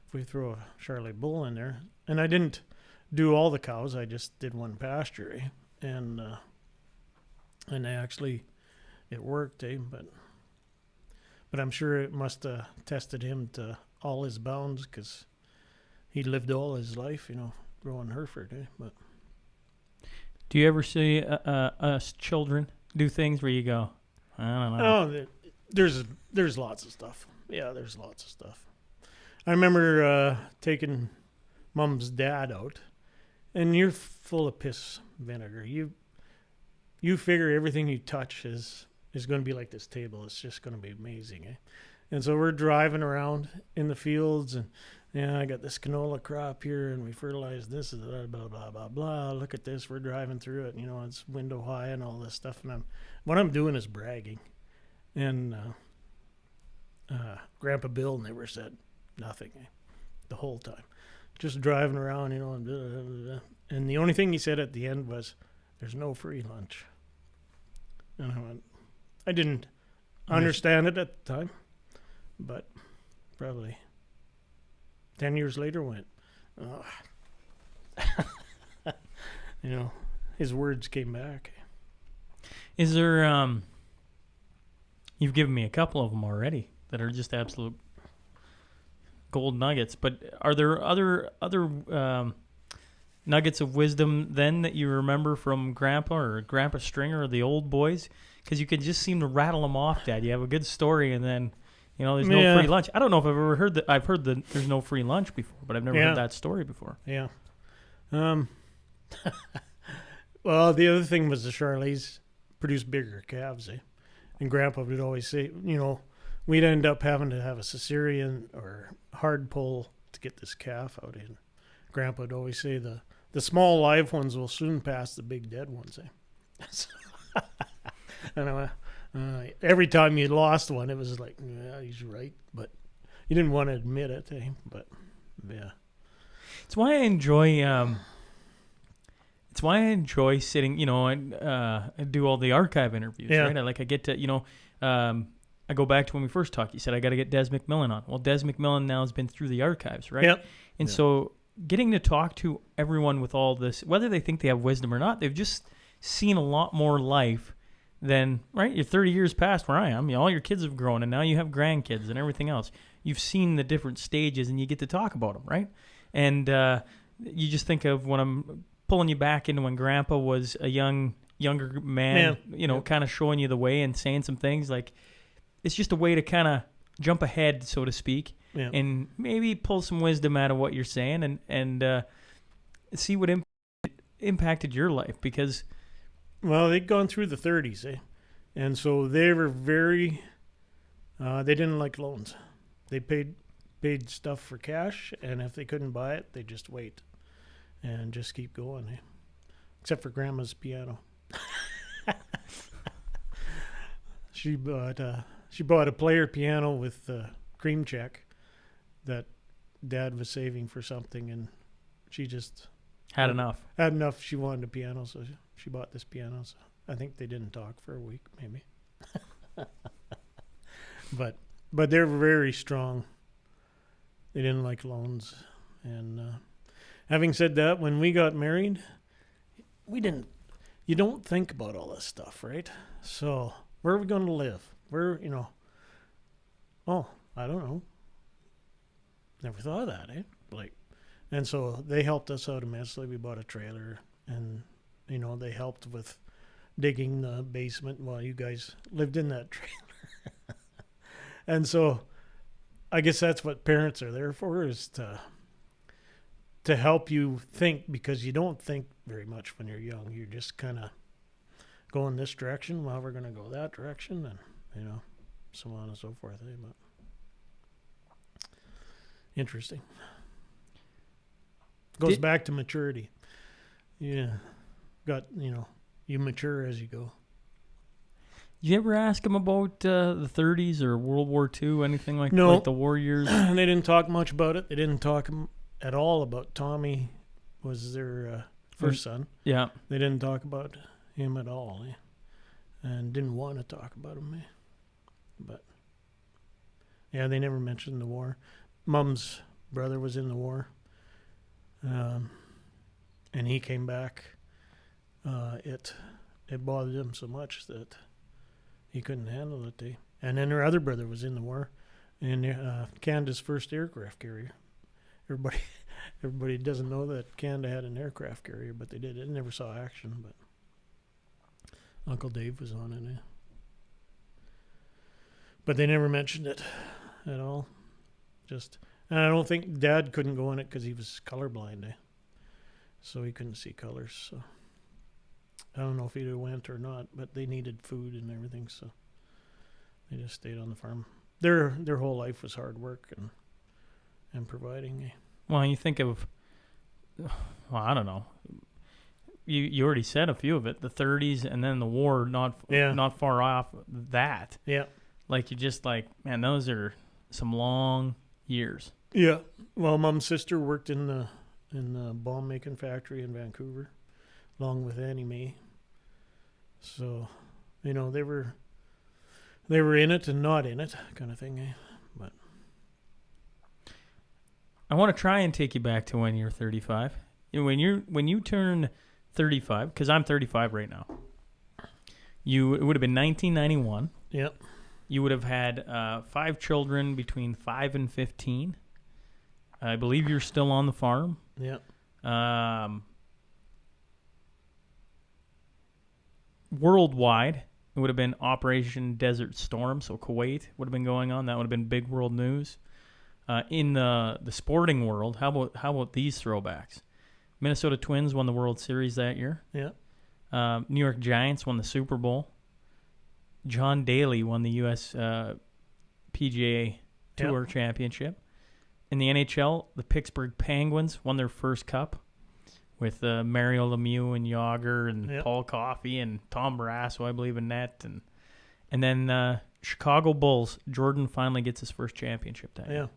If we throw a Charolais bull in there, and I didn't do all the cows, I just did one pasture, eh? And actually, it worked, eh? But I'm sure it must have tested him to all his bounds because he lived all his life, growing Hereford, eh? But do you ever see us children do things where you go, I don't know? Oh, there's lots of stuff. Yeah, there's lots of stuff. I remember taking Mom's dad out, and you're full of piss vinegar. You figure everything you touch is going to be like this table. It's just going to be amazing, eh? And so we're driving around in the fields, and I got this canola crop here, and we fertilize this, and blah, blah, blah, blah, blah. Look at this. We're driving through it, it's window high and all this stuff. And what I'm doing is bragging. And Grandpa Bill never said nothing, eh, the whole time. Just driving around, and blah, blah, blah, blah. And the only thing he said at the end was, there's no free lunch. And I didn't understand it at the time, but probably 10 years later went, his words came back. Is there, you've given me a couple of them already that are just absolute gold nuggets, but are there other nuggets of wisdom then that you remember from Grandpa or Grandpa Stringer or the old boys? Because you could just seem to rattle them off, Dad. You have a good story, and then there's no free lunch. I don't know if I've ever heard that. I've heard that there's no free lunch before, but I've never heard that story before. Yeah. Well, the other thing was the Charolais produced bigger calves, eh? And Grandpa would always say, we'd end up having to have a cesarean or hard pull to get this calf out. And Grandpa would always say the small live ones will soon pass the big dead ones, eh? And I went, every time you lost one, it was like, yeah, he's right. But you didn't want to admit it, eh? But, yeah. It's why I enjoy. It's why I enjoy sitting, and I do all the archive interviews, Yeah. right? I get to, I go back to when we first talked. You said I got to get Des McMillan on. Well, Des McMillan now has been through the archives, right? Yep. And so getting to talk to everyone with all this, whether they think they have wisdom or not, they've just seen a lot more life than, right? You're 30 years past where I am. All your kids have grown, and now you have grandkids and everything else. You've seen the different stages, and you get to talk about them, right? And you just think of when I'm pulling you back into when Grandpa was a younger man, kind of showing you the way and saying some things. Like, it's just a way to kind of jump ahead, so to speak, and maybe pull some wisdom out of what you're saying and see what impacted your life. Because, well, they'd gone through the 30s, eh? And so they were very, they didn't like loans. They paid stuff for cash, and if they couldn't buy it, they'd just wait and just keep going, eh? Except for Grandma's piano. She bought a player piano with a cream check that Dad was saving for something, and she just had enough. She wanted a piano, so she bought this piano. So I think they didn't talk for a week, maybe. But they were very strong. They didn't like loans. And having said that, when we got married, you don't think about all this stuff, right? So where are we going to live? Where, I don't know. Never thought of that, eh? And so they helped us out immensely. We bought a trailer, and, they helped with digging the basement while you guys lived in that trailer. And so I guess that's what parents are there for, is to help you think, because you don't think very much when you're young. You're just kind of going this direction, well, we're going to go that direction, and, so on and so forth. Eh? But interesting. Goes back to maturity. Yeah. You mature as you go. Did you ever ask them about the 30s or World War II, anything like the war years? They didn't talk much about it. They didn't talk at all about Tommy, was their first son. Yeah. They didn't talk about him at all, eh? And didn't want to talk about him, eh? But, yeah, they never mentioned the war. Mom's brother was in the war, and he came back. It bothered him so much that he couldn't handle it. And then her other brother was in the war, in Canada's first aircraft carrier. Everybody doesn't know that Canada had an aircraft carrier, but they did. It never saw action, but Uncle Dave was on it. Eh? But they never mentioned it at all. And I don't think Dad couldn't go in it because he was colorblind, eh? So he couldn't see colors. So I don't know if he went or not, but they needed food and everything, so they just stayed on the farm. Their whole life was hard work and providing. Eh? Well, you think of, I don't know. You already said a few of it, the 30s and then the war, not far off that. Yeah. Like, you just man, those are some long years. Yeah. Well, Mom's sister worked in the bomb making factory in Vancouver, along with Annie Mae. So, they were in it and not in it, kind of thing. Eh? But I want to try and take you back to when you're 35. When you turn 35, because I'm 35 right now. It would have been 1991. Yep. You would have had 5 children between 5 and 15. I believe you're still on the farm. Yep. Worldwide, it would have been Operation Desert Storm, so Kuwait would have been going on. That would have been big world news. In the sporting world, how about these throwbacks? Minnesota Twins won the World Series that year. Yeah. New York Giants won the Super Bowl. John Daly won the U.S. PGA Tour Championship. In the NHL, the Pittsburgh Penguins won their first cup with Mario Lemieux and Yager and Yep. Paul Coffey and Tom Barrasso, I believe, in net. And then Chicago Bulls, Jordan finally gets his first championship that year.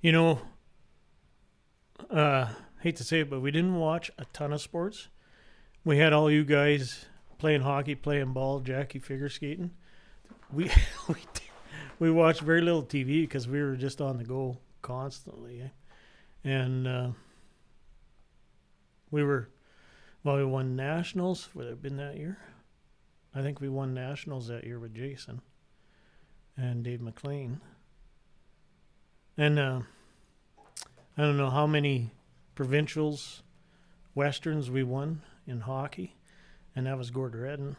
Yeah. Hate to say it, but we didn't watch a ton of sports. We had all you guys playing hockey, playing ball, Jackie figure skating. We we watched very little TV because we were just on the go constantly. And we won nationals. Would it have been that year? I think we won nationals that year with Jason and Dave McLean. And I don't know how many provincials, westerns we won in hockey, and that was Gord Redden,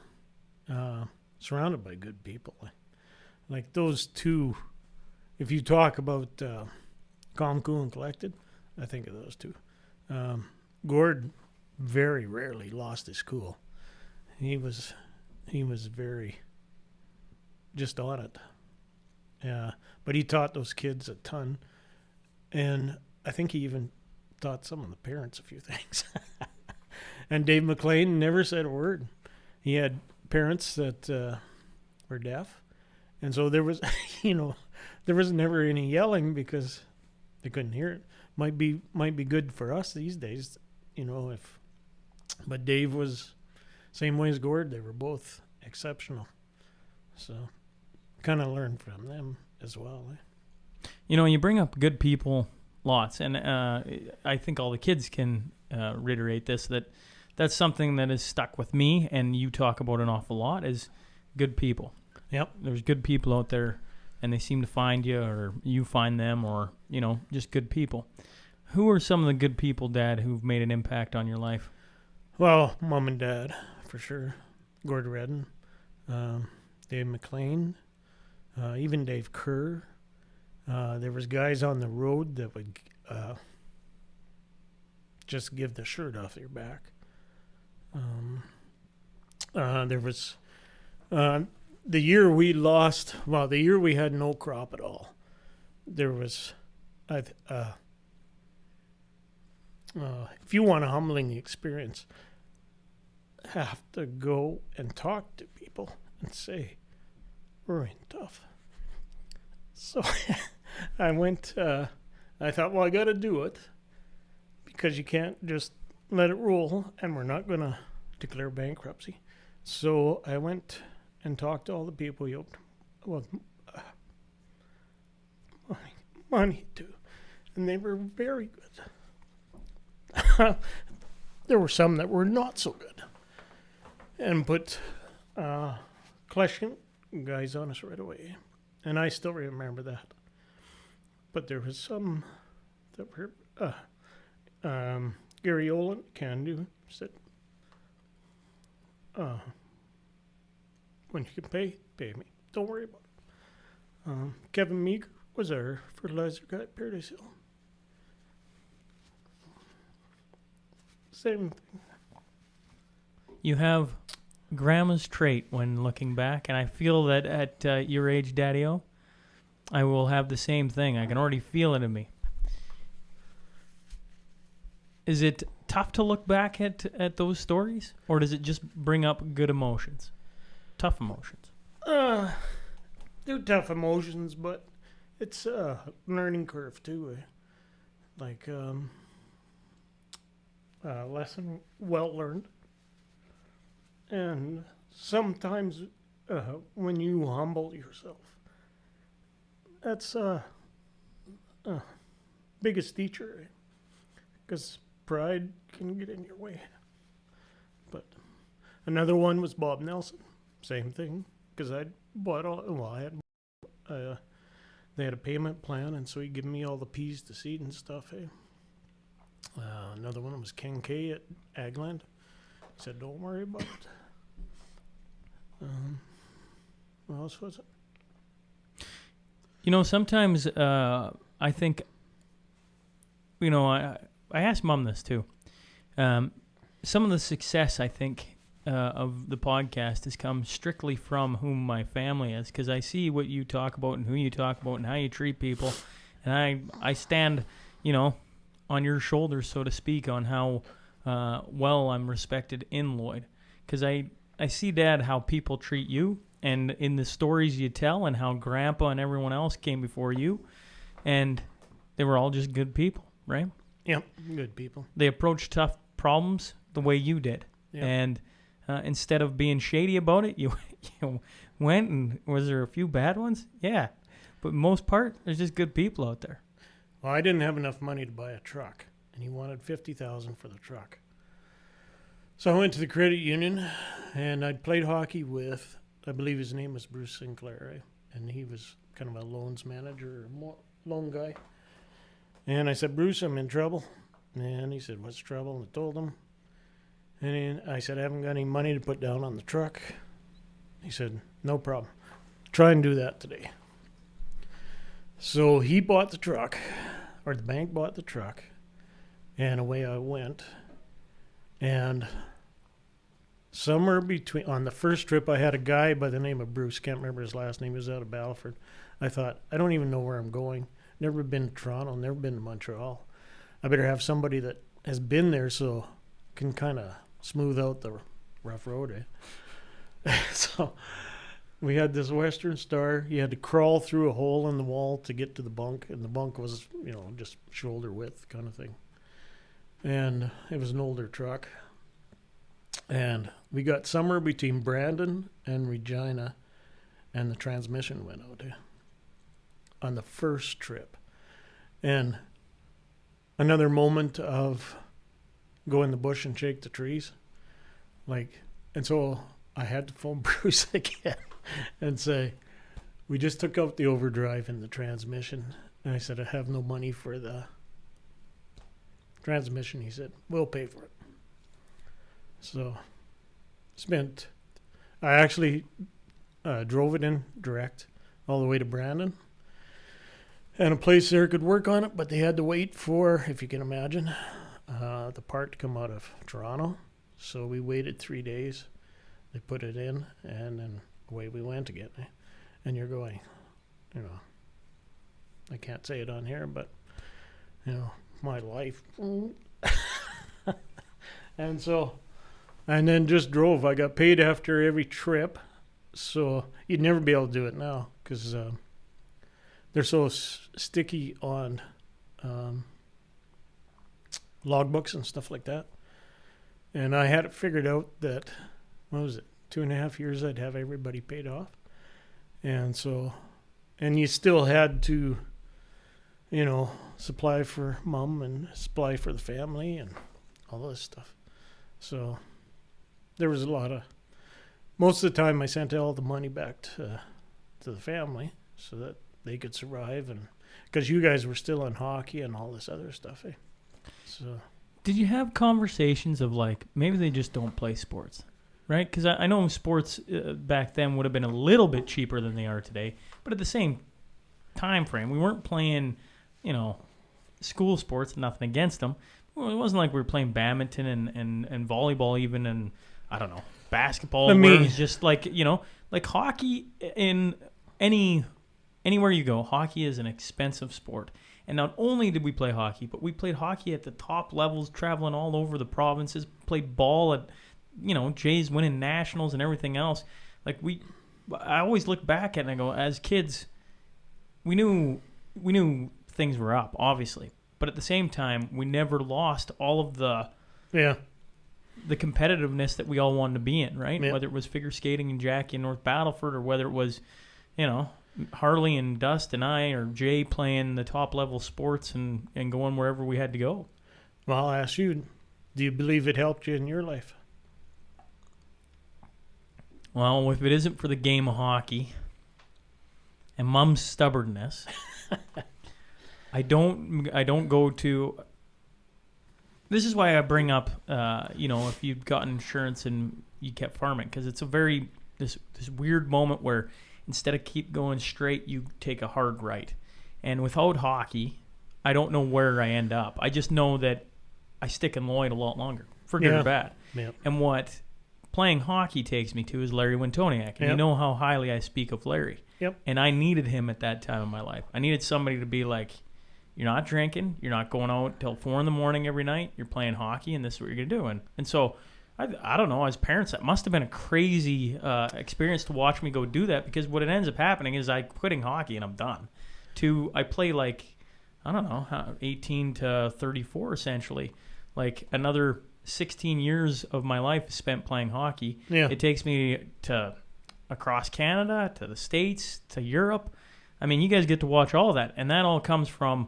surrounded by good people. Like those two, if you talk about calm, cool, and collected, I think of those two. Gord very rarely lost his cool. He was very just on it. Yeah, but he taught those kids a ton, and I think he even taught some of the parents a few things. And Dave McLean never said a word. He had parents that were deaf, and so there was, there was never any yelling because they couldn't hear it. Might be good for us these days, but Dave was same way as Gord. They were both exceptional, so kind of learned from them as well. You bring up good people lots, and I think all the kids can reiterate this, that's something that has stuck with me, and you talk about an awful lot, is good people. Yep. There's good people out there, and they seem to find you, or you find them, or, just good people. Who are some of the good people, Dad, who've made an impact on your life? Well, Mom and Dad, for sure. Gord Redden, Dave McLean, even Dave Kerr. There was guys on the road that would just give the shirt off your back. There was the year we lost. Well, the year we had no crop at all. There was, if you want a humbling experience, have to go and talk to people and say, we're in tough. So I went, I thought, well, I got to do it because you can't just let it roll, and we're not going to declare bankruptcy. So I went and talked to all the people you owed money to, and they were very good. There were some that were not so good, and put collection guys on us right away. And I still remember that. But there was some that were, Gary Olin, can do, said, when you can pay me. Don't worry about it. Kevin Meager was our fertilizer guy at Paradise Hill. Same thing. You have Grandma's trait when looking back, and I feel that at your age, Daddy-O, I will have the same thing. I can already feel it in me. Is it tough to look back at those stories, or does it just bring up good emotions, tough emotions? They're tough emotions, but it's a learning curve too. Like lesson well learned. And sometimes when you humble yourself, that's biggest teacher, because pride can get in your way. But another one was Bob Nelson. Same thing, because I bought they had a payment plan, and so he'd give me all the peas to seed and stuff. Another one was Ken Kay at Agland. He said, don't worry about it. What else was it? Sometimes I think, I asked Mom this too. Some of the success, I think, of the podcast has come strictly from whom my family is, because I see what you talk about and who you talk about and how you treat people, and I stand, on your shoulders, so to speak, on how well I'm respected in Lloyd. Because I see, Dad, how people treat you and in the stories you tell and how Grandpa and everyone else came before you. And they were all just good people, right? Yep, good people. They approached tough problems the way you did. Yep. And instead of being shady about it, you went and was there a few bad ones? Yeah. But most part, there's just good people out there. Well, I didn't have enough money to buy a truck, and he wanted $50,000 for the truck. So I went to the credit union, and I'd played hockey with, I believe his name was Bruce Sinclair, and he was kind of a loans manager, loan guy. And I said, Bruce, I'm in trouble. And he said, what's trouble? And I told him. And I said, I haven't got any money to put down on the truck. He said, no problem. Try and do that today. So he bought the truck, or the bank bought the truck, and away I went. And somewhere between, on the first trip, I had a guy by the name of Bruce, can't remember his last name, he was out of Battleford. I thought, I don't even know where I'm going. Never been to Toronto, never been to Montreal. I better have somebody that has been there so can kind of smooth out the rough road. So we had this Western Star. You had to crawl through a hole in the wall to get to the bunk, and the bunk was, just shoulder width kind of thing. And it was an older truck. And we got somewhere between Brandon and Regina, and the transmission went out on the first trip. And another moment of go in the bush and shake the trees. And so I had to phone Bruce again and say, we just took out the overdrive in the transmission. And I said, I have no money for the transmission. He said, we'll pay for it. So I actually drove it in direct all the way to Brandon. And a place there could work on it, but they had to wait for, if you can imagine, the part to come out of Toronto. So we waited 3 days. They put it in, and then away we went again. And you're going, I can't say it on here, but, my life. And then just drove. I got paid after every trip, so you'd never be able to do it now because they're so sticky on logbooks and stuff like that. And I had it figured out that, 2.5 years I'd have everybody paid off. And so, and you still had to, supply for mom and supply for the family and all this stuff. So there was most of the time I sent all the money back to the family so that they could survive, and because you guys were still in hockey and all this other stuff. So did you have conversations of maybe they just don't play sports, right? Because I know sports back then would have been a little bit cheaper than they are today, but at the same time frame, we weren't playing, school sports. Nothing against them. Well, it wasn't like we were playing badminton and volleyball even, and I don't know, basketball. Where it was just like hockey in anywhere you go. Hockey is an expensive sport. And not only did we play hockey, but we played hockey at the top levels, traveling all over the provinces, played ball at, Jays winning nationals and everything else. I always look back at it and I go, as kids, we knew things were up, obviously. But at the same time, we never lost all of the competitiveness that we all wanted to be in, right? Yeah. Whether it was figure skating and Jackie in North Battleford, or whether it was, Harley and Dust and I or Jay playing the top level sports and going wherever we had to go. Well, I'll ask you, do you believe it helped you in your life? Well, if it isn't for the game of hockey and Mom's stubbornness, I don't go to. This is why I bring up, if you've got insurance and you kept farming, because it's a very this weird moment where instead of keep going straight, you take a hard right. And without hockey, I don't know where I end up. I just know that I stick in Lloyd a lot longer, for good or bad. Yep. And what playing hockey takes me to is Larry Wintoniak. And you know how highly I speak of Larry. Yep. And I needed him at that time in my life. I needed somebody to be like, You're not drinking. You're not going out till 4 a.m. every night. You're playing hockey, and this is what you're going to do. And so, I don't know, as parents, that must have been a crazy experience to watch me go do that, because what it ends up happening is I quitting hockey and I'm done. I play like, I don't know, 18 to 34 essentially. Like another 16 years of my life is spent playing hockey. Yeah. It takes me to across Canada, to the States, to Europe. I mean, you guys get to watch all that, and that all comes from,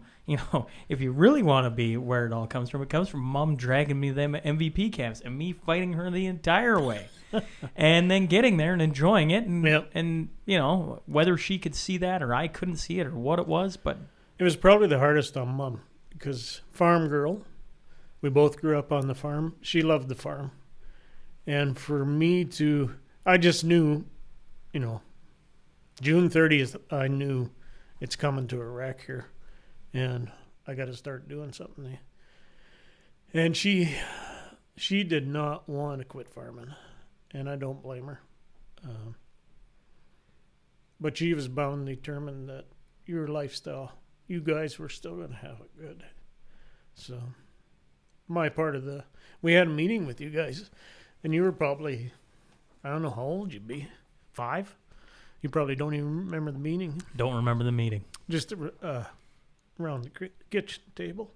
if you really want to be where it all comes from, it comes from Mom dragging me to them MVP camps and me fighting her the entire way, and then getting there and enjoying it, and whether she could see that or I couldn't see it or what it was, but It was probably the hardest on Mom, because farm girl, we both grew up on the farm. She loved the farm. And for me I just knew, June 30th, I knew it's coming to a wreck here, and I got to start doing something. And she did not want to quit farming, and I don't blame her. But she was bound and determined that your lifestyle, you guys were still going to have it good. So my part of we had a meeting with you guys, and you were probably, I don't know how old you'd be, 5? You probably don't even remember the meeting. don't remember the meeting. Just around the kitchen table,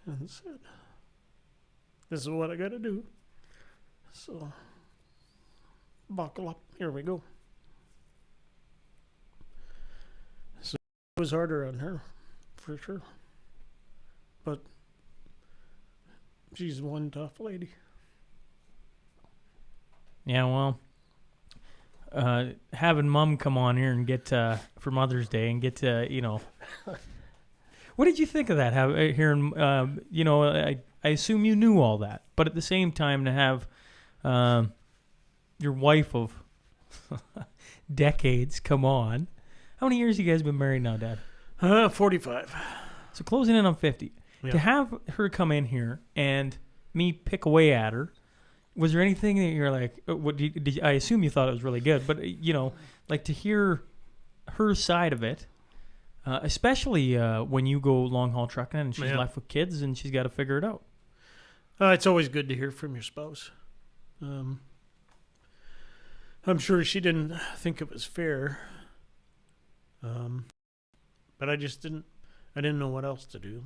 and said, "This is what I got to do. So buckle up. Here we go." So it was harder on her, for sure. But she's one tough lady. Yeah, well, having Mom come on here and get for Mother's Day and get to, what did you think of that? Hearing, I assume you knew all that, but at the same time to have your wife of decades come on. How many years you guys been married now, Dad? 45. So closing in on 50. Yeah. To have her come in here and me pick away at her, was there anything that you're like, I assume you thought it was really good, but, like to hear her side of it, especially when you go long-haul trucking and she's left with kids and she's got to figure it out. It's always good to hear from your spouse. I'm sure she didn't think it was fair, but I didn't know what else to do.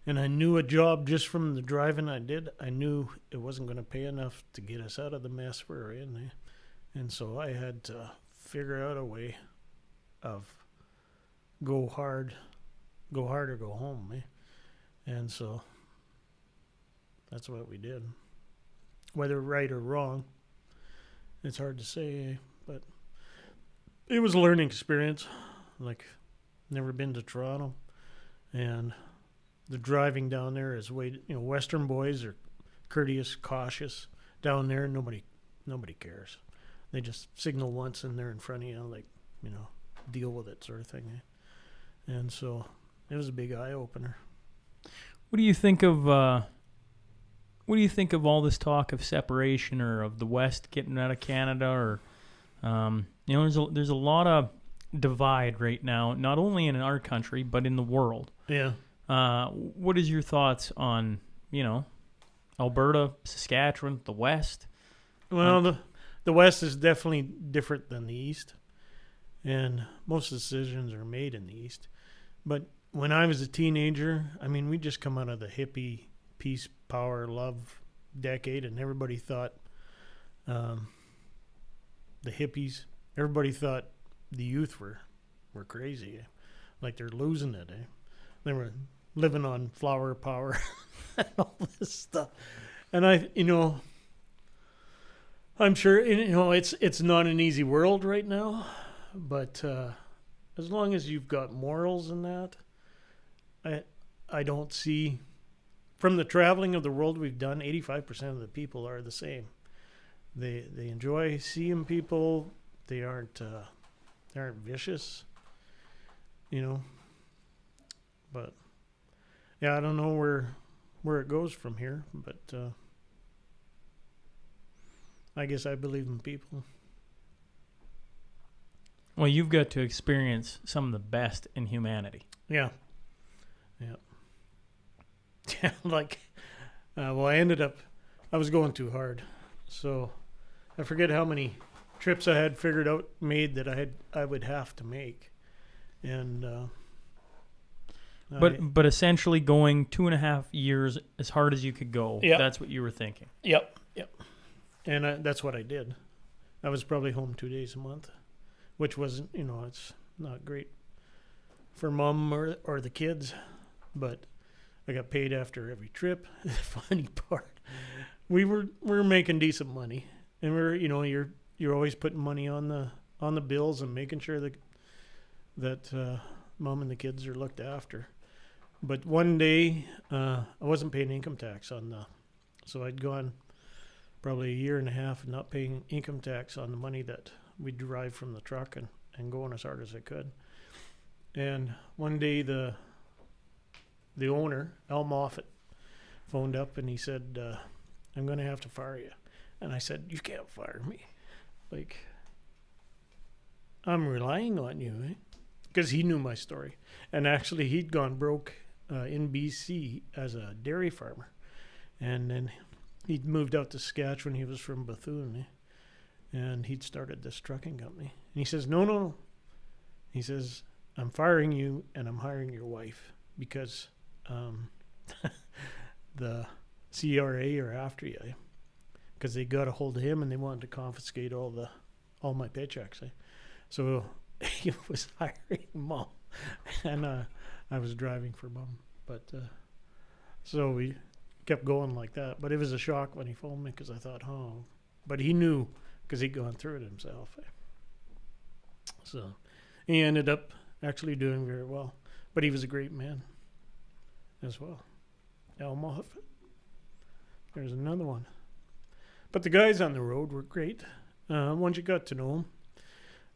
And I knew a job just from the driving I did. I knew it wasn't going to pay enough to get us out of the mess we're in. And so I had to figure out a way of go hard or go home. And so that's what we did. Whether right or wrong, it's hard to say, but it was a learning experience. Like, never been to Toronto, and the driving down there is Western boys are courteous, cautious. Down there, nobody cares. They just signal once and they're in front of you, deal with it sort of thing. And so it was a big eye opener. What do you think of all this talk of separation or of the West getting out of Canada, or there's a lot of divide right now, not only in our country but in the world. Yeah. What is your thoughts on, Alberta, Saskatchewan, the West? Well, the West is definitely different than the East, and most decisions are made in the East. But when I was a teenager, we just come out of the hippie, peace, power, love decade, and everybody thought the hippies, everybody thought the youth were crazy, like they're losing it. They were living on flower power and all this stuff. And I'm sure, it's not an easy world right now, but as long as you've got morals in that, I don't see, from the traveling of the world we've done, 85% of the people are the same. They enjoy seeing people. They aren't vicious, But yeah, I don't know where it goes from here, but I guess I believe in people. Well, you've got to experience some of the best in humanity. Yeah. Yeah. Like, well, I was going too hard. So I forget how many trips I had made that I would have to make. And, But essentially going 2.5 years as hard as you could go. Yep. That's what you were thinking. Yep. And that's what I did. I was probably home 2 days a month, which wasn't, it's not great for mom or the kids, but I got paid after every trip. The funny part, we were making decent money, and you're always putting money on the bills and making sure that mom and the kids are looked after. But one day, I wasn't paying income tax so I'd gone probably a year and a half not paying income tax on the money that we derived from the truck and going as hard as I could. And one day the owner, Al Moffat, phoned up and he said, I'm going to have to fire you. And I said, you can't fire me. Like, I'm relying on you, eh? Because he knew my story. And actually, he'd gone broke in BC as a dairy farmer. And then he'd moved out to Saskatchewan. He was from Bethune. And he'd started this trucking company. And he says, no. He says, I'm firing you and I'm hiring your wife because the CRA are after you. Because they got a hold of him and they wanted to confiscate all my paychecks. So he was hiring mom. And I was driving for mom. But so we kept going like that. But it was a shock when he phoned me because I thought, oh. But he knew because he'd gone through it himself. So he ended up actually doing very well. But he was a great man as well. Al Moffat. There's another one. But the guys on the road were great. Once you got to know them.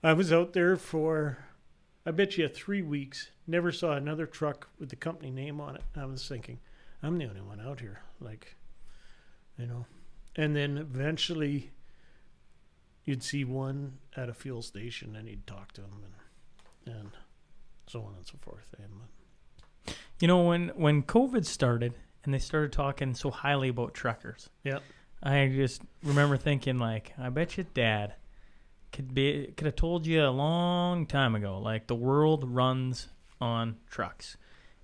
I was out there for, I bet you, 3 weeks. Never saw another truck with the company name on it. I was thinking, I'm the only one out here. And then eventually you'd see one at a fuel station and you'd talk to them and so on and so forth. When COVID started and they started talking so highly about truckers, yeah, I just remember thinking, like, I bet you Dad could have told you a long time ago, like, the world runs on trucks.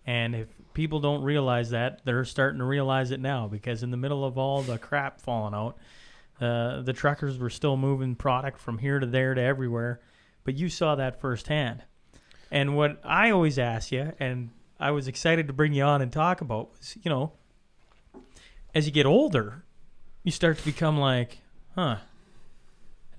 And if people don't realize that, they're starting to realize it now, because in the middle of all the crap falling out, the truckers were still moving product from here to there to everywhere. But you saw that firsthand. And what I always ask you, and I was excited to bring you on and talk about, was, as you get older, you start to become like, I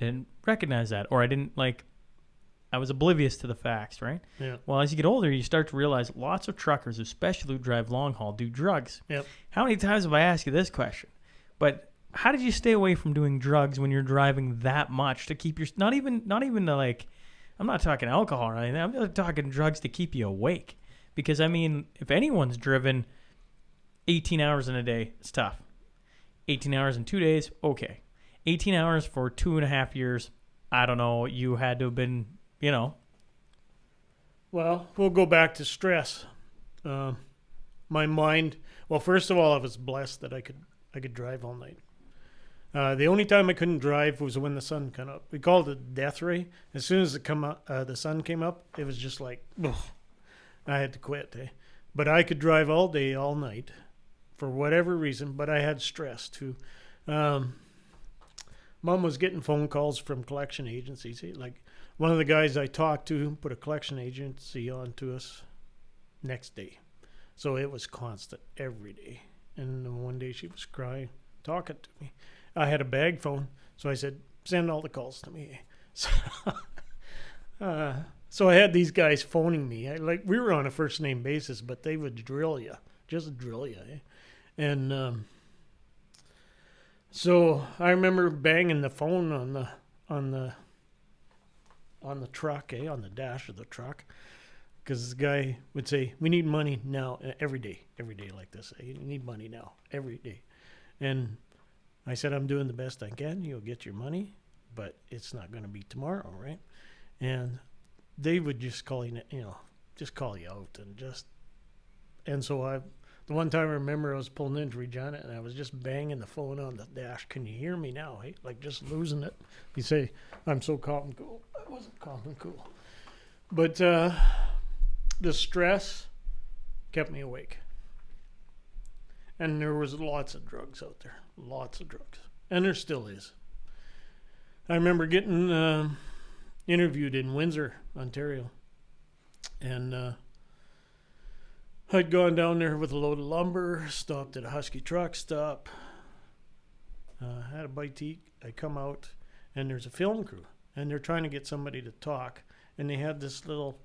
didn't recognize that, or I was oblivious to the facts, right? Yeah. Well, as you get older, you start to realize lots of truckers, especially who drive long haul, do drugs. Yep. How many times have I asked you this question? But how did you stay away from doing drugs when you're driving that much to keep your, not even to, like, I'm not talking alcohol or anything, I'm just talking drugs to keep you awake. Because, I mean, if anyone's driven 18 hours in a day, it's tough. 18 hours in 2 days, okay. 18 hours for 2.5 years, I don't know, you had to have been, Well, we'll go back to stress. My mind, well, first of all, I was blessed that I could drive all night. The only time I couldn't drive was when the sun came up. We called it death ray. As soon as the sun came up, it was just like, ugh, I had to quit. But I could drive all day, all night, for whatever reason. But I had stress too. Mom was getting phone calls from collection agencies. Like, one of the guys I talked to put a collection agency on to us next day. So it was constant every day. And then one day she was crying, talking to me. I had a bag phone, so I said, send all the calls to me. So I had these guys phoning me. We were on a first name basis, but they would just drill you. And so I remember banging the phone on the truck, on the dash of the truck, because the guy would say, we need money now, every day like this. You need money now, every day. And I said, I'm doing the best I can. You'll get your money, but it's not going to be tomorrow, right? And they would just call you, just call you out and so the one time I remember I was pulling into Regina and I was just banging the phone on the dash. Can you hear me now? Hey, like just losing it. You say, I'm so calm and cool. I wasn't calm and cool. But the stress kept me awake. And there was lots of drugs out there. Lots of drugs. And there still is. I remember getting interviewed in Windsor, Ontario. And I'd gone down there with a load of lumber, stopped at a Husky truck stop, had a bite to eat. I come out, and there's a film crew, and they're trying to get somebody to talk. And they had this little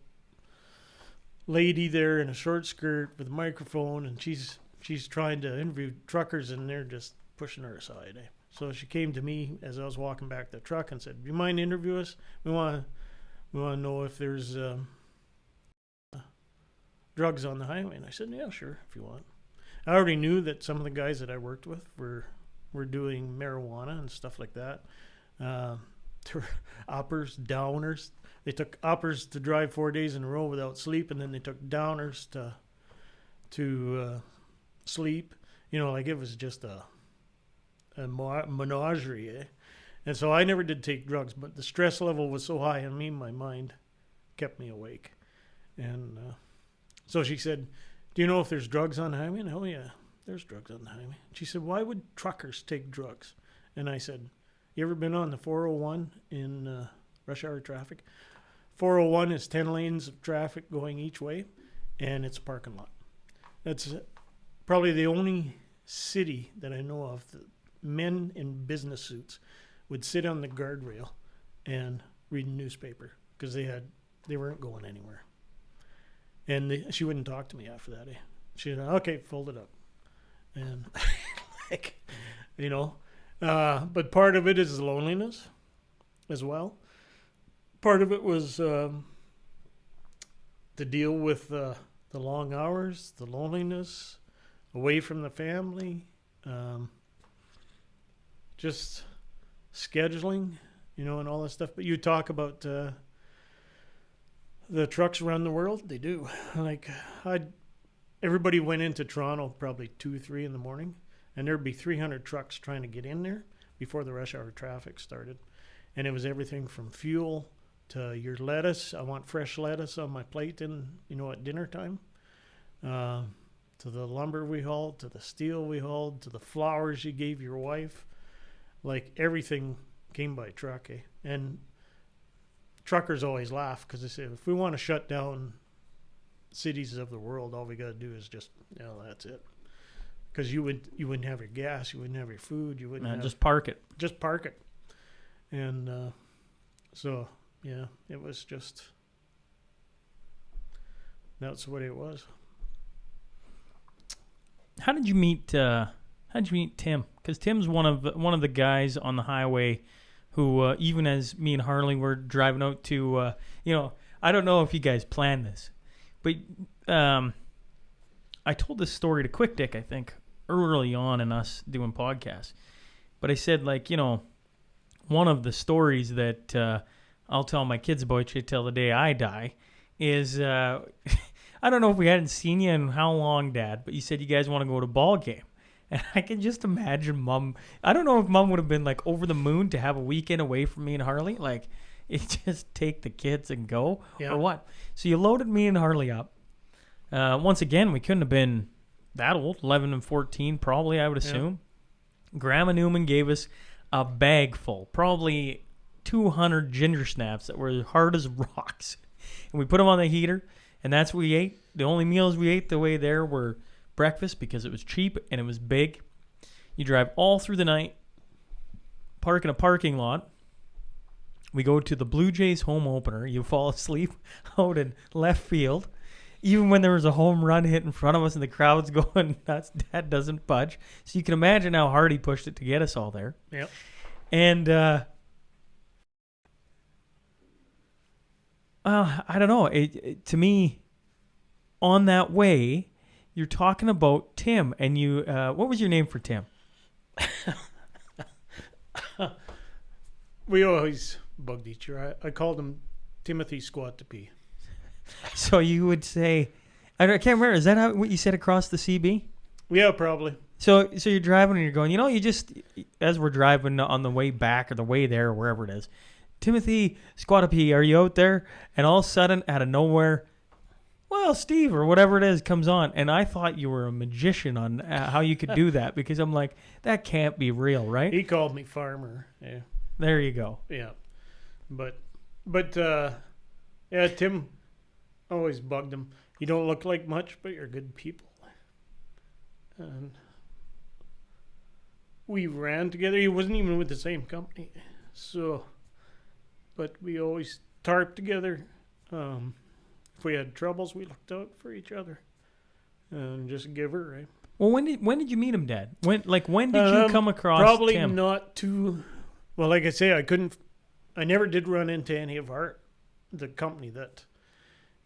lady there in a short skirt with a microphone, and she's trying to interview truckers, and they're just pushing her aside. So she came to me as I was walking back to the truck and said, "Do you mind interview us? We want to know if there's drugs on the highway." And I said, "Yeah, sure, if you want." I already knew that some of the guys that I worked with were doing marijuana and stuff like that. There were uppers, downers. They took uppers to drive 4 days in a row without sleep, and then they took downers to sleep. Like it was just a menagerie, eh? And so I never did take drugs, but the stress level was so high on me, my mind kept me awake. And so she said, "Do you know if there's drugs on the highway?" And, "Oh, yeah, there's drugs on the highway." She said, "Why would truckers take drugs?" And I said, "You ever been on the 401 in rush hour traffic?" 401 is 10 lanes of traffic going each way, and it's a parking lot. That's probably the only city that I know of that men in business suits would sit on the guardrail and read a newspaper because they weren't going anywhere. And she wouldn't talk to me after that. She said, "Okay, fold it up." And but part of it is loneliness as well. Part of it was to deal with the long hours, the loneliness, away from the family, just scheduling, and all that stuff. But you talk about the trucks around the world. They do. Everybody went into Toronto probably 2, 3 in the morning, and there'd be 300 trucks trying to get in there before the rush hour traffic started. And it was everything from fuel to your lettuce. I want fresh lettuce on my plate at dinner time. To the lumber we hauled, to the steel we hauled, to the flowers you gave your wife. Like everything came by truck, eh? And truckers always laugh because they say, if we want to shut down cities of the world, all we got to do is just, that's it. Because you wouldn't have your gas, you wouldn't have your food, you wouldn't just park it. Just park it. And so, yeah, it was just, that's what it was. How did you meet Tim? Because Tim's one of the guys on the highway who, even as me and Harley were driving out to, I don't know if you guys planned this, but I told this story to Quick Dick, I think, early on in us doing podcasts. But I said, one of the stories that I'll tell my kids about you till the day I die is, I don't know if we hadn't seen you in how long, Dad, but you said you guys want to go to a ball game. And I can just imagine Mom. I don't know if Mom would have been over the moon to have a weekend away from me and Harley. You just take the kids and go, or what? So you loaded me and Harley up. Once again, we couldn't have been that old, 11 and 14 probably, I would assume. Yeah. Grandma Newman gave us a bag full, probably 200 ginger snaps that were hard as rocks. And we put them on the heater, and that's what we ate. The only meals we ate the way there were breakfast because it was cheap and it was big. You drive all through the night, park in a parking lot. We go to the Blue Jays home opener. You fall asleep out in left field. Even when there was a home run hit in front of us and the crowd's going nuts, Dad doesn't budge. So you can imagine how hard he pushed it to get us all there. Yep. And I don't know. To me, on that way, you're talking about Tim, and you. What was your name for Tim? We always bugged each other. I called him Timothy Squatapee. So you would say, I can't remember. Is that what you said across the CB? Yeah, probably. So you're driving and you're going, you just, as we're driving on the way back or the way there or wherever it is, Timothy Squatapee, are you out there? And all of a sudden, out of nowhere, well, Steve or whatever it is comes on. And I thought you were a magician on how you could do that, because I'm like, that can't be real, right? He called me farmer. Yeah. There you go. Yeah. But yeah, Tim always bugged him. You don't look like much, but you're good people. And we ran together. He wasn't even with the same company. So, but we always tarped together. If we had troubles, we looked out for each other. And just a giver, right? Well, when did you meet him, Dad? When did you come across probably Tim? Not too. Well, like I say, I never did run into any of the company that,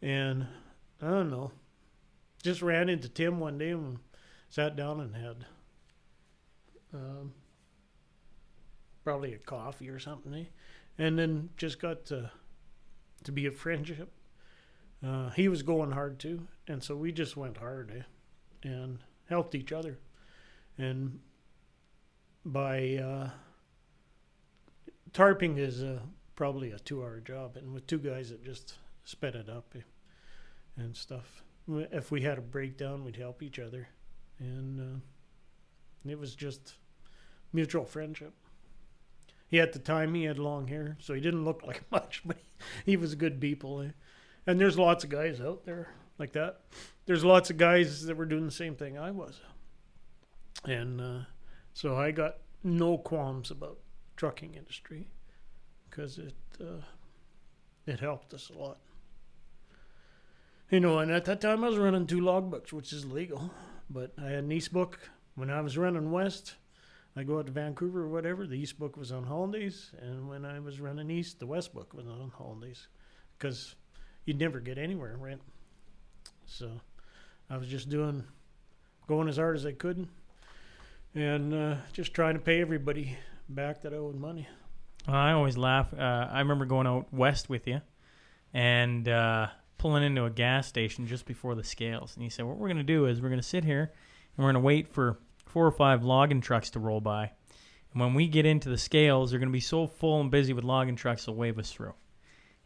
and I don't know, just ran into Tim one day and sat down and had probably a coffee or something, eh? And then just got to be a friendship. He was going hard too, and so we just went hard, eh? And helped each other. And by tarping is probably a 2-hour job, and with 2 guys that just sped it up, eh? And stuff. If we had a breakdown, we'd help each other, and it was just mutual friendship. At the time, he had long hair, so he didn't look like much, but he was good people. Eh? And there's lots of guys out there like that. There's lots of guys that were doing the same thing I was. And so I got no qualms about trucking industry, because it helped us a lot. And at that time I was running 2 logbooks, which is legal. But I had an East book. When I was running West, I go out to Vancouver or whatever, the East book was on holidays. And when I was running East, the West book was on holidays. Because you'd never get anywhere, right? So I was just going as hard as I could. And just trying to pay everybody back that I owed money. I always laugh. I remember going out west with you and pulling into a gas station just before the scales. And you said, what we're going to do is we're going to sit here and we're going to wait for 4 or 5 logging trucks to roll by. And when we get into the scales, they're going to be so full and busy with logging trucks, they'll wave us through.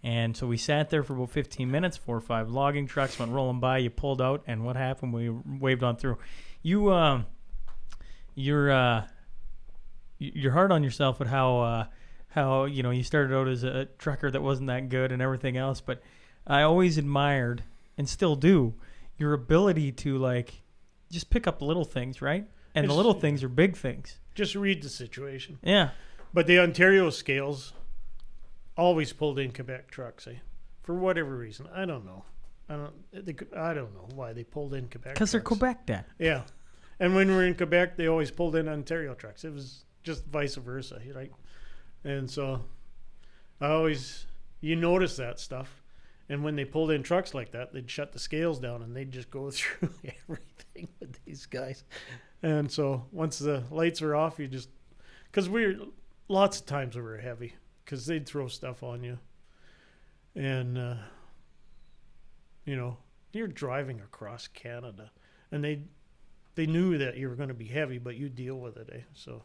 And so we sat there for about 15 minutes, 4 or 5 logging trucks went rolling by. You pulled out, and what happened? We waved on through. You're hard on yourself at how you started out as a trucker that wasn't that good and everything else, but I always admired, and still do, your ability to just pick up little things, right? And the little things are big things. Just read the situation. Yeah. But the Ontario scales always pulled in Quebec trucks, eh? For whatever reason. I don't know. I don't know why they pulled in Quebec. Because they're Quebec, Dad. Yeah. And when we were in Quebec, they always pulled in Ontario trucks. It was just vice versa, right? And so you notice that stuff. And when they pulled in trucks like that, they'd shut the scales down and they'd just go through everything with these guys. And so once the lights are off, because lots of times we were heavy, because they'd throw stuff on you. And, you're driving across Canada, and they knew that you were going to be heavy, but you deal with it, eh? So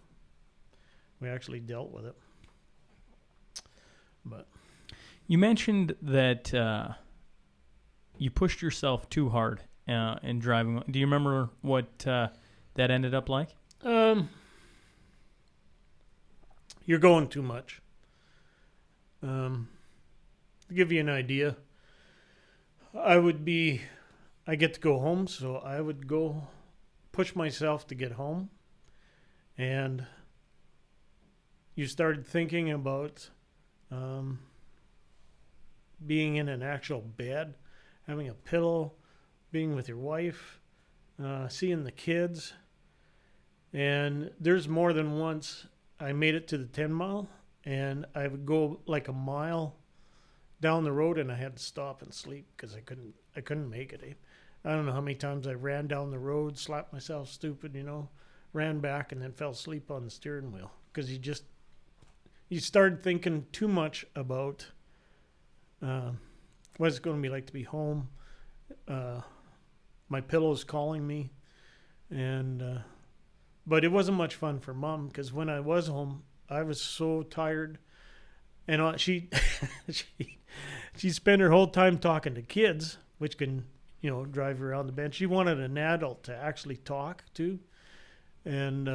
we actually dealt with it. But you mentioned that you pushed yourself too hard in driving. Do you remember what that ended up like? You're going too much. To give you an idea, I get to go home, so I would go push myself to get home. And you started thinking about being in an actual bed, having a pillow, being with your wife, seeing the kids. And there's more than once I made it to the 10 mile, and I would go like a mile down the road, and I had to stop and sleep because I couldn't make it. I don't know how many times I ran down the road, slapped myself stupid, ran back, and then fell asleep on the steering wheel because you started thinking too much about what it's going to be like to be home. My pillow's calling me, and but it wasn't much fun for Mom because when I was home, I was so tired, and she she spent her whole time talking to kids, which can drive her around the bend. She wanted an adult to actually talk to, and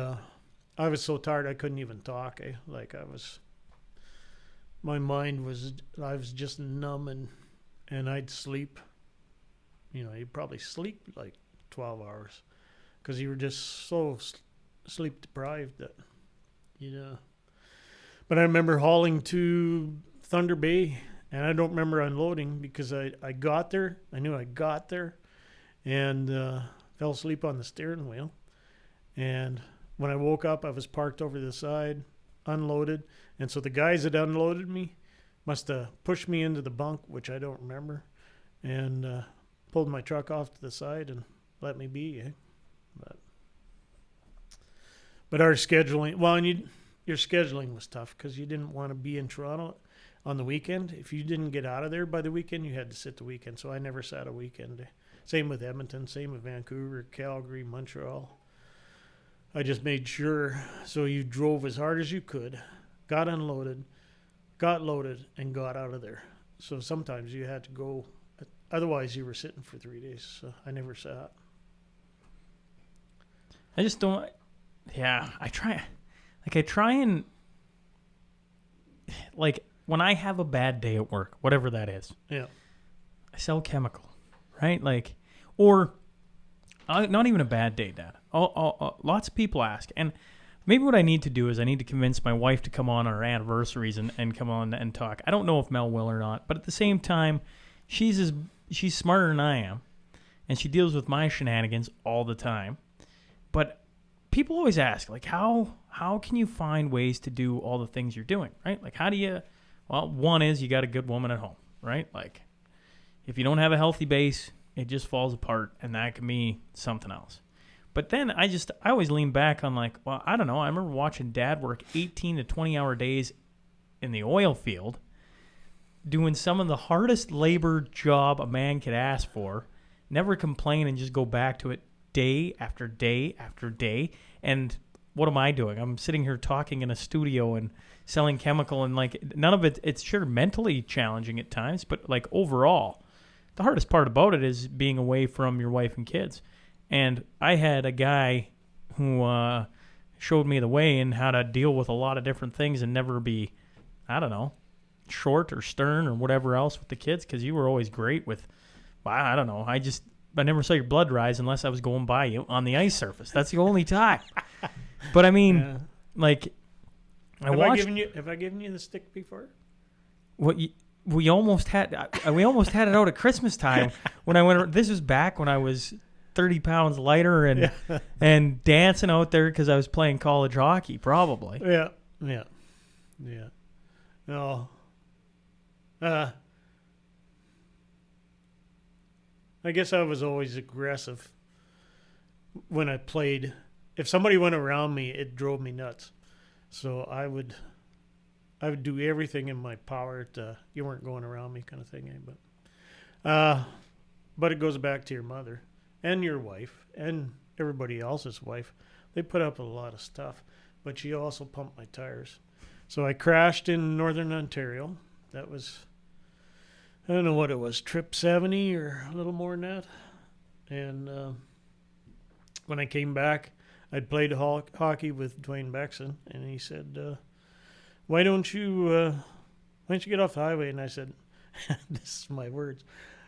I was so tired I couldn't even talk. Like my mind was, I was just numb, and I'd sleep. You'd probably sleep like 12 hours because you were just so sleep deprived that, But I remember hauling to Thunder Bay, and I don't remember unloading because I got there. I knew I got there and fell asleep on the steering wheel. And when I woke up, I was parked over the side, unloaded. And so the guys that unloaded me must have pushed me into the bunk, which I don't remember, and pulled my truck off to the side and let me be. But our scheduling, your scheduling was tough because you didn't want to be in Toronto on the weekend. If you didn't get out of there by the weekend, you had to sit the weekend. So I never sat a weekend. Same with Edmonton, same with Vancouver, Calgary, Montreal. I just made sure. So you drove as hard as you could, got unloaded, got loaded, and got out of there. So sometimes you had to go. Otherwise, you were sitting for 3 days. So I never sat. I just don't. Yeah, I try and, like, when I have a bad day at work, whatever that is, Yeah. I sell chemical, right? Like, or not even a bad day, Dad. Lots of people ask, and maybe what I need to do is I need to convince my wife to come on our anniversaries and come on and talk. I don't know if Mel will or not, but at the same time, she's smarter than I am, and she deals with my shenanigans all the time. But people always ask, like, how can you find ways to do all the things you're doing, right? Like, how do you, well, one is you got a good woman at home, right? Like, if you don't have a healthy base, it just falls apart, and that can be something else. But then I always lean back on, like, well, I don't know. I remember watching Dad work 18 to 20-hour days in the oil field, doing some of the hardest labor job a man could ask for, never complain and just go back to it day after day after day. And what am I doing? I'm sitting here talking in a studio and selling chemical, and like none of it, it's sure mentally challenging at times, but like overall, the hardest part about it is being away from your wife and kids. And I had a guy who showed me the way and how to deal with a lot of different things and never be, I don't know, short or stern or whatever else with the kids, because you were always great with, well, I don't know, I never saw your blood rise unless I was going by you on the ice surface. That's the only time. But I mean, like, Have I given you the stick before? We almost had it out at Christmas time when I went. This was back when I was 30 pounds lighter and dancing out there because I was playing college hockey, probably. Yeah. No. I guess I was always aggressive when I played. If somebody went around me, it drove me nuts. So I would do everything in my power to, you weren't going around me kind of thing. But it goes back to your mother and your wife and everybody else's wife. They put up with a lot of stuff, but she also pumped my tires. So I crashed in Northern Ontario. That was, I don't know what it was, trip 70 or a little more than that. And when I came back, I'd played hockey with Dwayne Bexon, and he said, why don't you get off the highway? And I said, this is my words.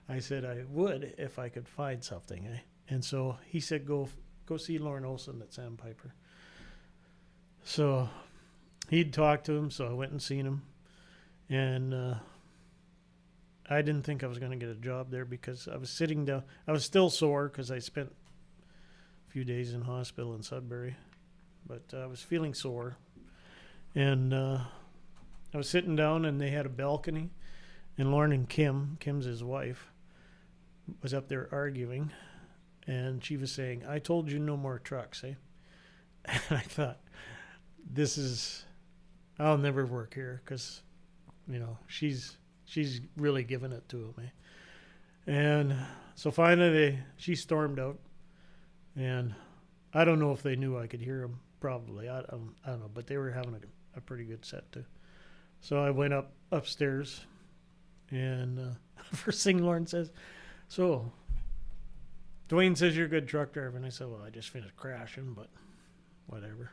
I said I would if I could find something. And so he said, go see Lauren Olson at Sandpiper. So he'd talked to him, so I went and seen him. And I didn't think I was going to get a job there because I was sitting down. I was still sore because I spent a few days in hospital in Sudbury. But I was feeling sore. And I was sitting down, and they had a balcony. And Lauren and Kim's his wife, was up there arguing. And she was saying, I told you no more trucks, eh? And I thought, I'll never work here because, she's she's really giving it to him. Eh? And so finally, she stormed out, and I don't know if they knew I could hear them. Probably, I don't know, but they were having a pretty good set too. So I went upstairs, and first thing Lauren says, "So, Dwayne says you're a good truck driver," and I said, "Well, I just finished crashing, but whatever."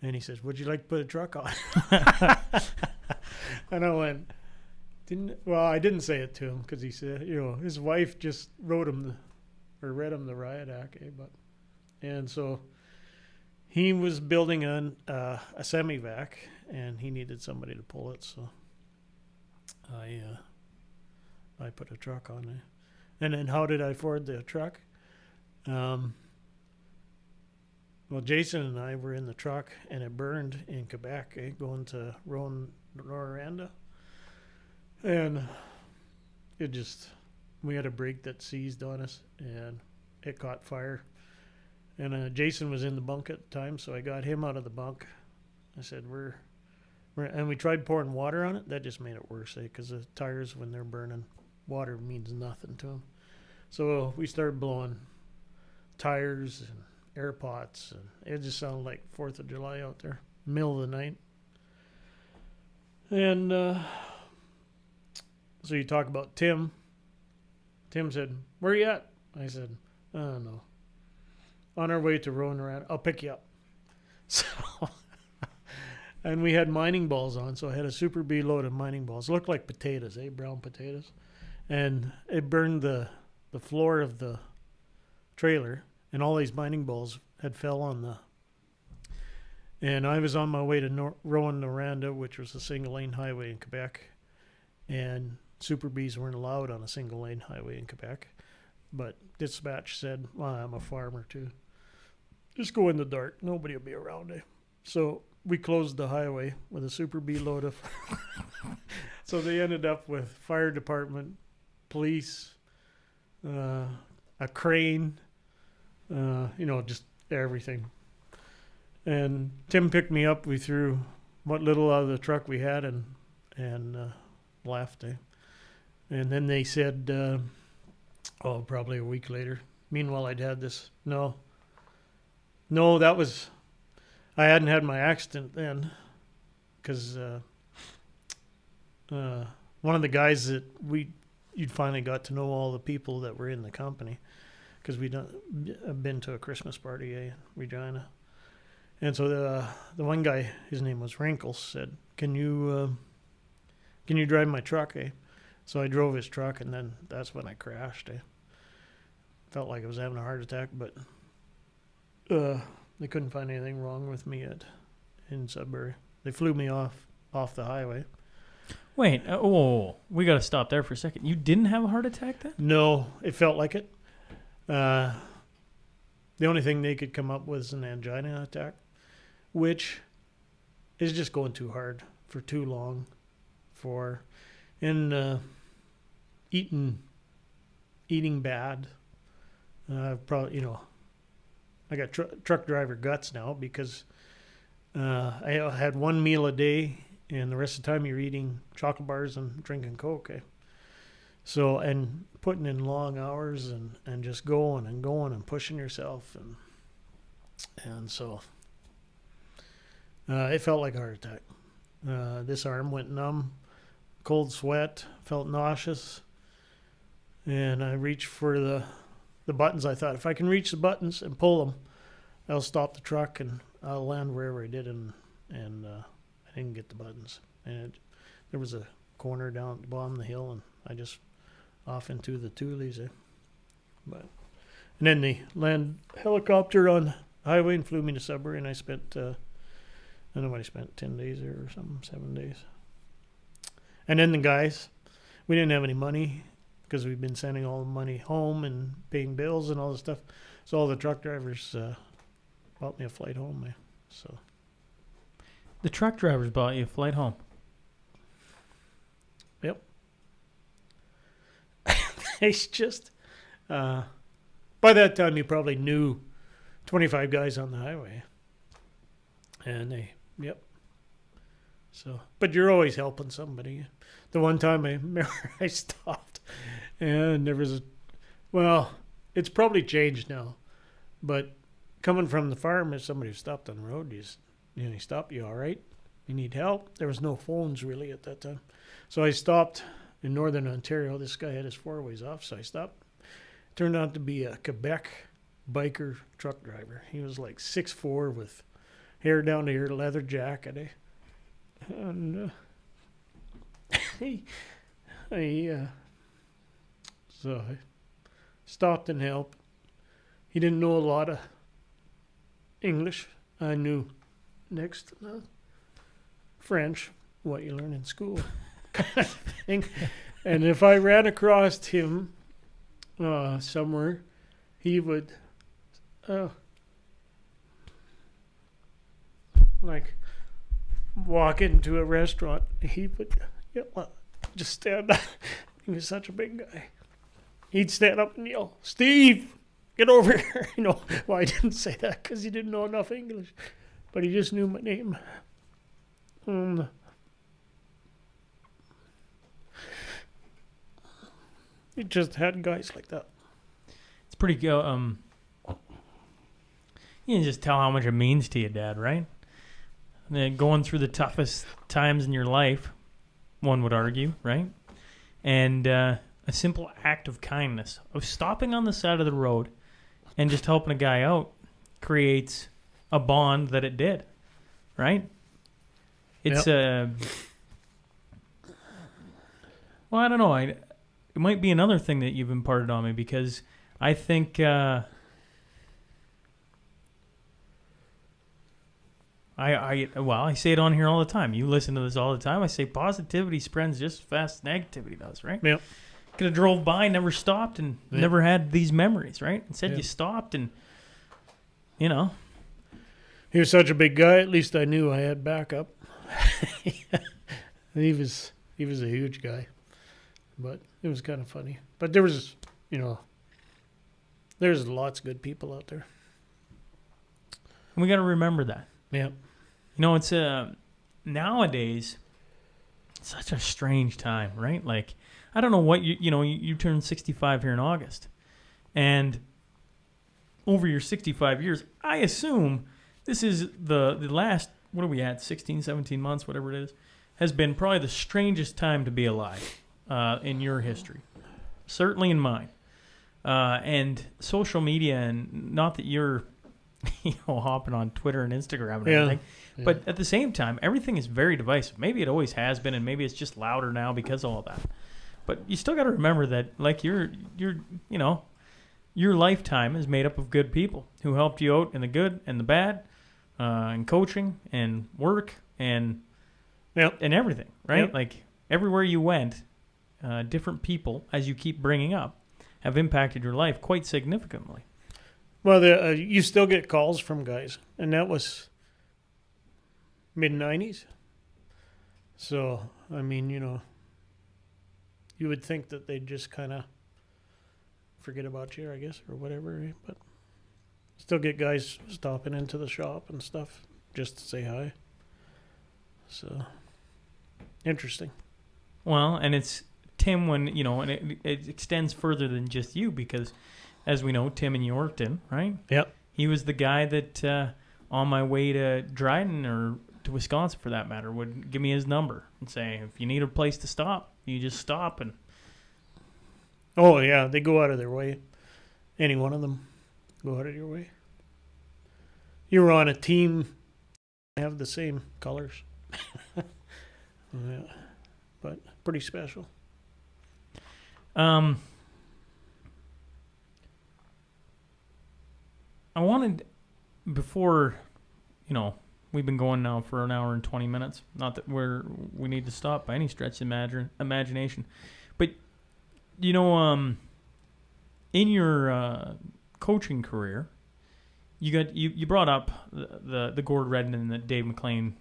And he says, "Would you like to put a truck on?" And I went, I didn't say it to him because he said, his wife just read him the riot act, and so he was building a semi-vac, and he needed somebody to pull it, so I put a truck on there. And then how did I afford the truck? Well, Jason and I were in the truck, and it burned in Quebec, going to Rouen-Noranda. And we had a brake that seized on us, and it caught fire. And Jason was in the bunk at the time, so I got him out of the bunk. I said, and we tried pouring water on it. That just made it worse, because the tires, when they're burning, water means nothing to them. So we started blowing tires and air pots, and it just sounded like 4th of July out there, middle of the night. And so you talk about Tim. Tim said, "Where you at?" I said, "I don't know. On our way to Rowan. I'll pick you up." So, and we had mining balls on, so I had a Super B load of mining balls. Looked like potatoes, brown potatoes. And it burned the floor of the trailer, and all these mining balls had fell on and I was on my way to Rowan-Noranda, which was a single-lane highway in Quebec, and Super Bs weren't allowed on a single-lane highway in Quebec. But dispatch said, "Well, I'm a farmer too. Just go in the dark. Nobody will be around you." So we closed the highway with a Super B load of... So they ended up with fire department, police, a crane, just everything. And Tim picked me up. We threw what little out of the truck we had and left. And then they said, probably a week later. Meanwhile, I'd had this. No, that was... I hadn't had my accident then, because one of the guys that you'd finally got to know all the people that were in the company, because we'd been to a Christmas party in Regina. And so the one guy, his name was Wrinkles, said, can you drive my truck, eh? So I drove his truck, and then that's when I crashed. Felt like I was having a heart attack, but they couldn't find anything wrong with me in Sudbury. They flew me off the highway. Wait, we got to stop there for a second. You didn't have a heart attack then? No, it felt like it. The only thing they could come up with is an angina attack, which is just going too hard for too long, eating bad. Probably, I got truck driver guts now because I had one meal a day, and the rest of the time you're eating chocolate bars and drinking Coke. So, and putting in long hours and just going and pushing yourself, and so it felt like a heart attack. This arm went numb, cold sweat, felt nauseous, and I reached for the buttons. I thought, if I can reach the buttons and pull them, I'll stop the truck and I'll land wherever I did, and I didn't get the buttons. And there was a corner down at the bottom of the hill, and I just off into the Tules. And then they land helicopter on the highway and flew me to Sudbury, and I spent, I don't know what I spent, 10 days there or something, 7 days. And then the guys, we didn't have any money because we've been sending all the money home and paying bills and all this stuff. So all the truck drivers bought me a flight home. So the truck drivers bought you a flight home? Yep. It's just, by that time you probably knew 25 guys on the highway. And So, but you're always helping somebody. The one time I remember I stopped, and there was it's probably changed now, but coming from the farm, if somebody stopped on the road, you stop, you all right? You need help? There was no phones really at that time. So I stopped in northern Ontario. This guy had his four-ways off, so I stopped. Turned out to be a Quebec biker truck driver. He was like 6'4" with hair down to here, leather jacket. And so I stopped and helped. He didn't know a lot of English. I knew next to none. French, what you learn in school, kind of thing. And if I ran across him somewhere, he would like walk into a restaurant. He would just stand up. He was such a big guy. He'd stand up and yell, "Steve, get over here." Well, I didn't say that because he didn't know enough English, but he just knew my name. He just had guys like that. It's pretty good. You can just tell how much it means to you, Dad, right? And then going through the toughest times in your life, one would argue, right? And a simple act of kindness, of stopping on the side of the road and just helping a guy out, creates a bond that it did, right? It's well, I don't know. It might be another thing that you've imparted on me, because I think I say it on here all the time. You listen to this all the time. I say positivity spreads just as fast as negativity does, right? Yeah. Could have drove by, never stopped, and never had these memories, right? Instead, you stopped, and He was such a big guy. At least I knew I had backup. He was a huge guy, but it was kind of funny. But there was, there's lots of good people out there. And we got to remember that. Yeah. It's nowadays such a strange time, right? Like, I don't know what you turned 65 here in August, and over your 65 years, I assume this is the last, what are we at, 16, 17 months, whatever it is, has been probably the strangest time to be alive in your history, certainly in mine. And social media, and not that you're hopping on Twitter and Instagram and everything, but at the same time, everything is very divisive. Maybe it always has been, and maybe it's just louder now because of all that. But you still got to remember that, like, your lifetime is made up of good people who helped you out in the good and the bad, and coaching and work and everything, right? Yep. Like, everywhere you went, different people, as you keep bringing up, have impacted your life quite significantly. Well, you still get calls from guys, and that was mid-'90s. So, I mean, you would think that they'd just kind of forget about you, I guess, or whatever, right? But still get guys stopping into the shop and stuff just to say hi. So, interesting. Well, and it's Tim when, and it extends further than just you, because, as we know, Tim in Yorkton, right? Yep. He was the guy that on my way to Dryden, or to Wisconsin for that matter, would give me his number and say, if you need a place to stop, you just stop. And oh, yeah, they go out of their way. Any one of them go out of your way. You were on a team, have the same colors. Yeah, but pretty special. I wanted, before, we've been going now for an hour and 20 minutes. Not that we need to stop by any stretch of imagination. But, in your coaching career, you brought up the Gord Redden and the Dave McLean.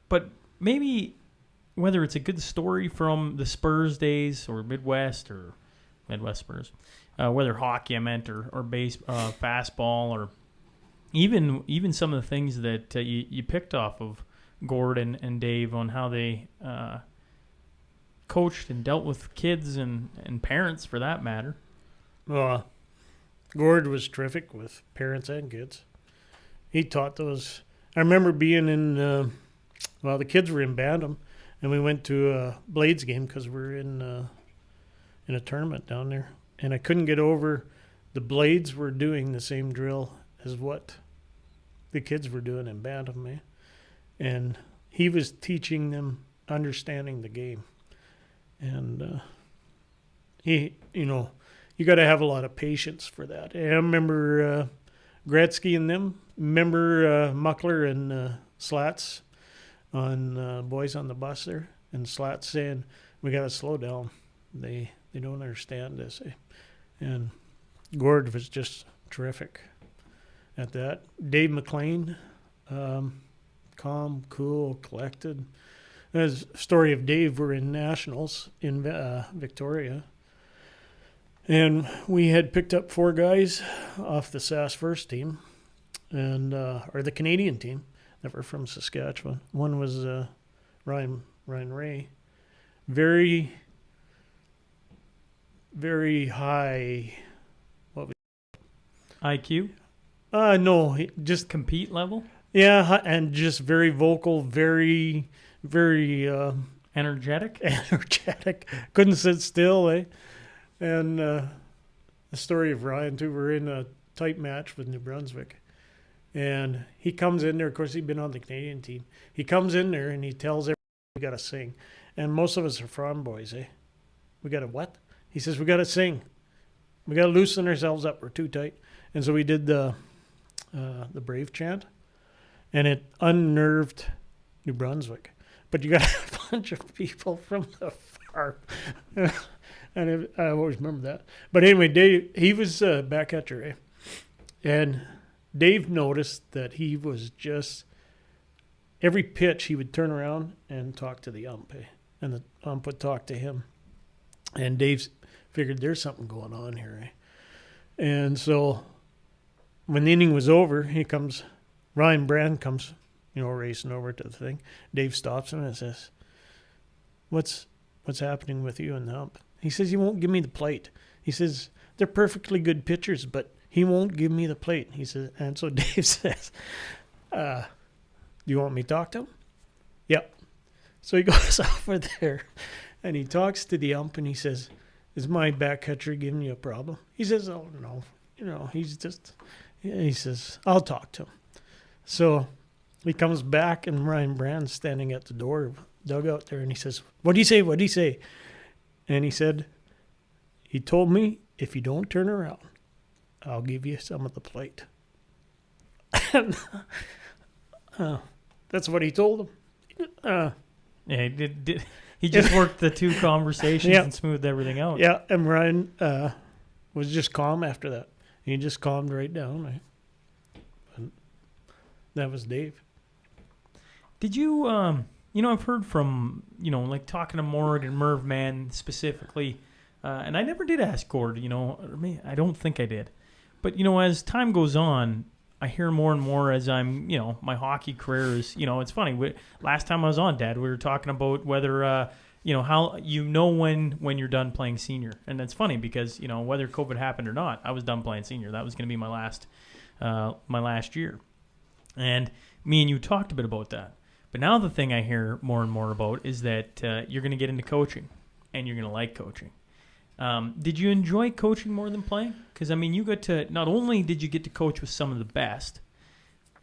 But maybe, whether it's a good story from the Spurs days, or Midwest Spurs, whether hockey I meant, or base, fastball, or even some of the things that you picked off of Gord and Dave on how they coached and dealt with kids and parents for that matter. Well, Gord was terrific with parents and kids. He taught those. I remember being in, the kids were in Bantam, and we went to a Blades game because we were in a tournament down there. And I couldn't get over the Blades were doing the same drill as what the kids were doing in Bantam, eh? And he was teaching them understanding the game. And you got to have a lot of patience for that. And I remember Gretzky and them. Remember Muckler and Slats on Boys on the Bus there? And Slats saying, we got to slow down. They don't understand this. Eh? And Gord was just terrific at that. Dave McLean, calm, cool, collected. There's a story of Dave. We're in Nationals in Victoria. And we had picked up 4 guys off the SAS first team, and or the Canadian team that were from Saskatchewan. One was Ryan Ray. Very, very high. IQ? No, just Compete level? yeah, and just very vocal, very, very Energetic? energetic. Couldn't sit still, eh? And the story of Ryan too. We're in a tight match with New Brunswick, and he comes in there. Of course, he'd been on the Canadian team. He comes in there and he tells everybody we got to sing, and most of us are farm boys, eh? We got to what? He says we got to sing. We got to loosen ourselves up. We're too tight. And so we did the Brave chant, and it unnerved New Brunswick. But you got a bunch of people from the farm. And I always remember that. But anyway, Dave, he was back catcher, eh? And Dave noticed that he was just, every pitch he would turn around and talk to the ump, eh? And the ump would talk to him. And Dave figured there's something going on here, eh? And so when the inning was over, Ryan Brand comes, racing over to the thing. Dave stops him and says, what's happening with you and the ump? He says, he won't give me the plate. He says, they're perfectly good pitchers, but he won't give me the plate. He says, and so Dave says, do you want me to talk to him? Yep. So he goes over there and he talks to the ump and he says, is my back catcher giving you a problem? He says, oh, no. He says, I'll talk to him. So he comes back and Ryan Brand's standing at the door of the dugout there and he says, what'd he say? What'd he say? And he said, he told me, if you don't turn around, I'll give you some of the plate. And that's what he told him. Yeah, he did. He just worked the 2 conversations and smoothed everything out. Yeah, and Ryan was just calm after that. He just calmed right down. Right? And that was Dave. Did you, I've heard from, like talking to Morg and Merv Man specifically, and I never did ask Gord, I don't think I did. But, as time goes on, I hear more and more as I'm, my hockey career is, it's funny. Last time I was on, Dad, we were talking about whether, how when you're done playing senior. And that's funny because, whether COVID happened or not, I was done playing senior. That was going to be my last year. And me and you talked a bit about that. But now the thing I hear more and more about is that you're going to get into coaching and you're going to like coaching. Did you enjoy coaching more than playing? Because, you got to, not only did you get to coach with some of the best,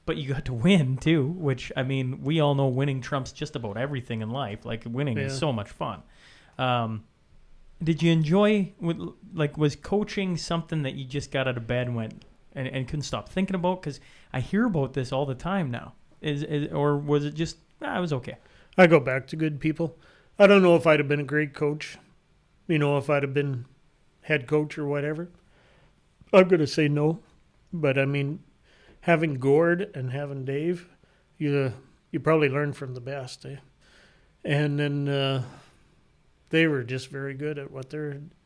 but you got to win too, which, we all know winning trumps just about everything in life. Like, winning is so much fun. Did you enjoy, was coaching something that you just got out of bed and went and couldn't stop thinking about? Because I hear about this all the time now. Or was it just, it was okay? I go back to good people. I don't know if I'd have been a great coach, if I'd have been head coach or whatever. I'm going to say no. But, having Gord and having Dave, you probably learn from the best. Eh? And then they were just very good at what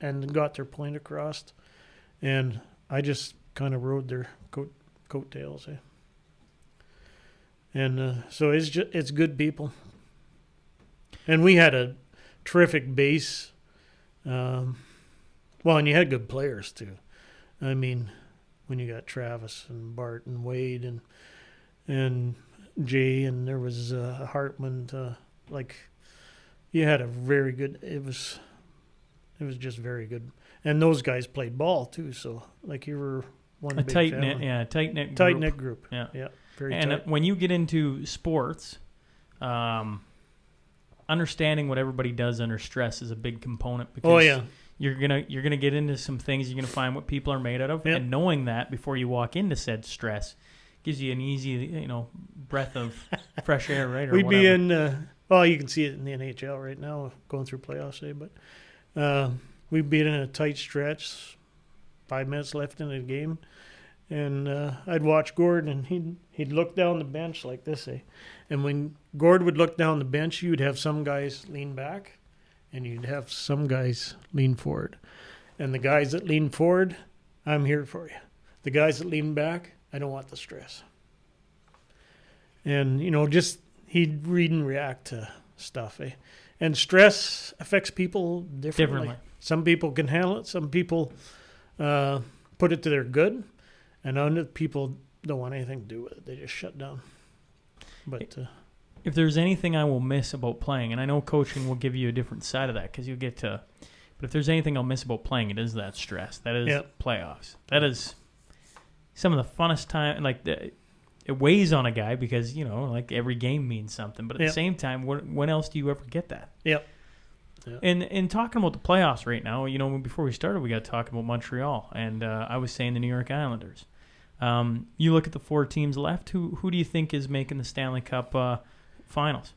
and got their point across. And I just kind of rode their coattails. Eh? And so it's good people. And we had a terrific base. And you had good players too. I mean, when you got Travis and Bart and Wade and Jay, and there was Hartman, you had a very good. It was just very good, and those guys played ball too. So you were one big family. Tight knit group. Yeah. Very and tight. when you get into sports, understanding what everybody does under stress is a big component. Because you're gonna get into some things. You're gonna find what people are made out of, and knowing that before you walk into said stress gives you an easy, breath of fresh air, right? Or We'd whatever. be in. You can see it in the NHL right now, going through playoffs, but we'd be in a tight stretch, 5 minutes left in the game, and I'd watch Gord, and he'd look down the bench like this, and when Gord would look down the bench, you'd have some guys lean back, and you'd have some guys lean forward, and the guys that lean forward, I'm here for you. The guys that lean back, I don't want the stress. And, just he'd read and react to stuff. And stress affects people differently. Some people can handle it. Some people put it to their good. And other people don't want anything to do with it. They just shut down. But if there's anything I will miss about playing, and I know coaching will give you a different side of that because you'll get to, but if there's anything I'll miss about playing, it is that stress. That is playoffs. That is some of the funnest time. It weighs on a guy because, every game means something. But at the same time, when else do you ever get that? Yep. And talking about the playoffs right now, before we started, we got talking about Montreal. And I was saying the New York Islanders. You look at the 4 teams left. Who do you think is making the Stanley Cup finals?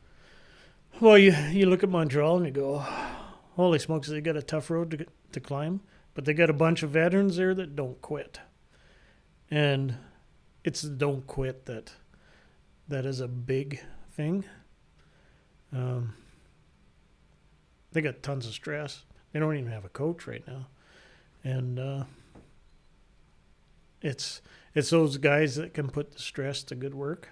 Well, you look at Montreal and you go, holy smokes, they got a tough road to climb. But they got a bunch of veterans there that don't quit. And it's the don't quit that is a big thing. They got tons of stress. They don't even have a coach right now. And it's those guys that can put the stress to good work.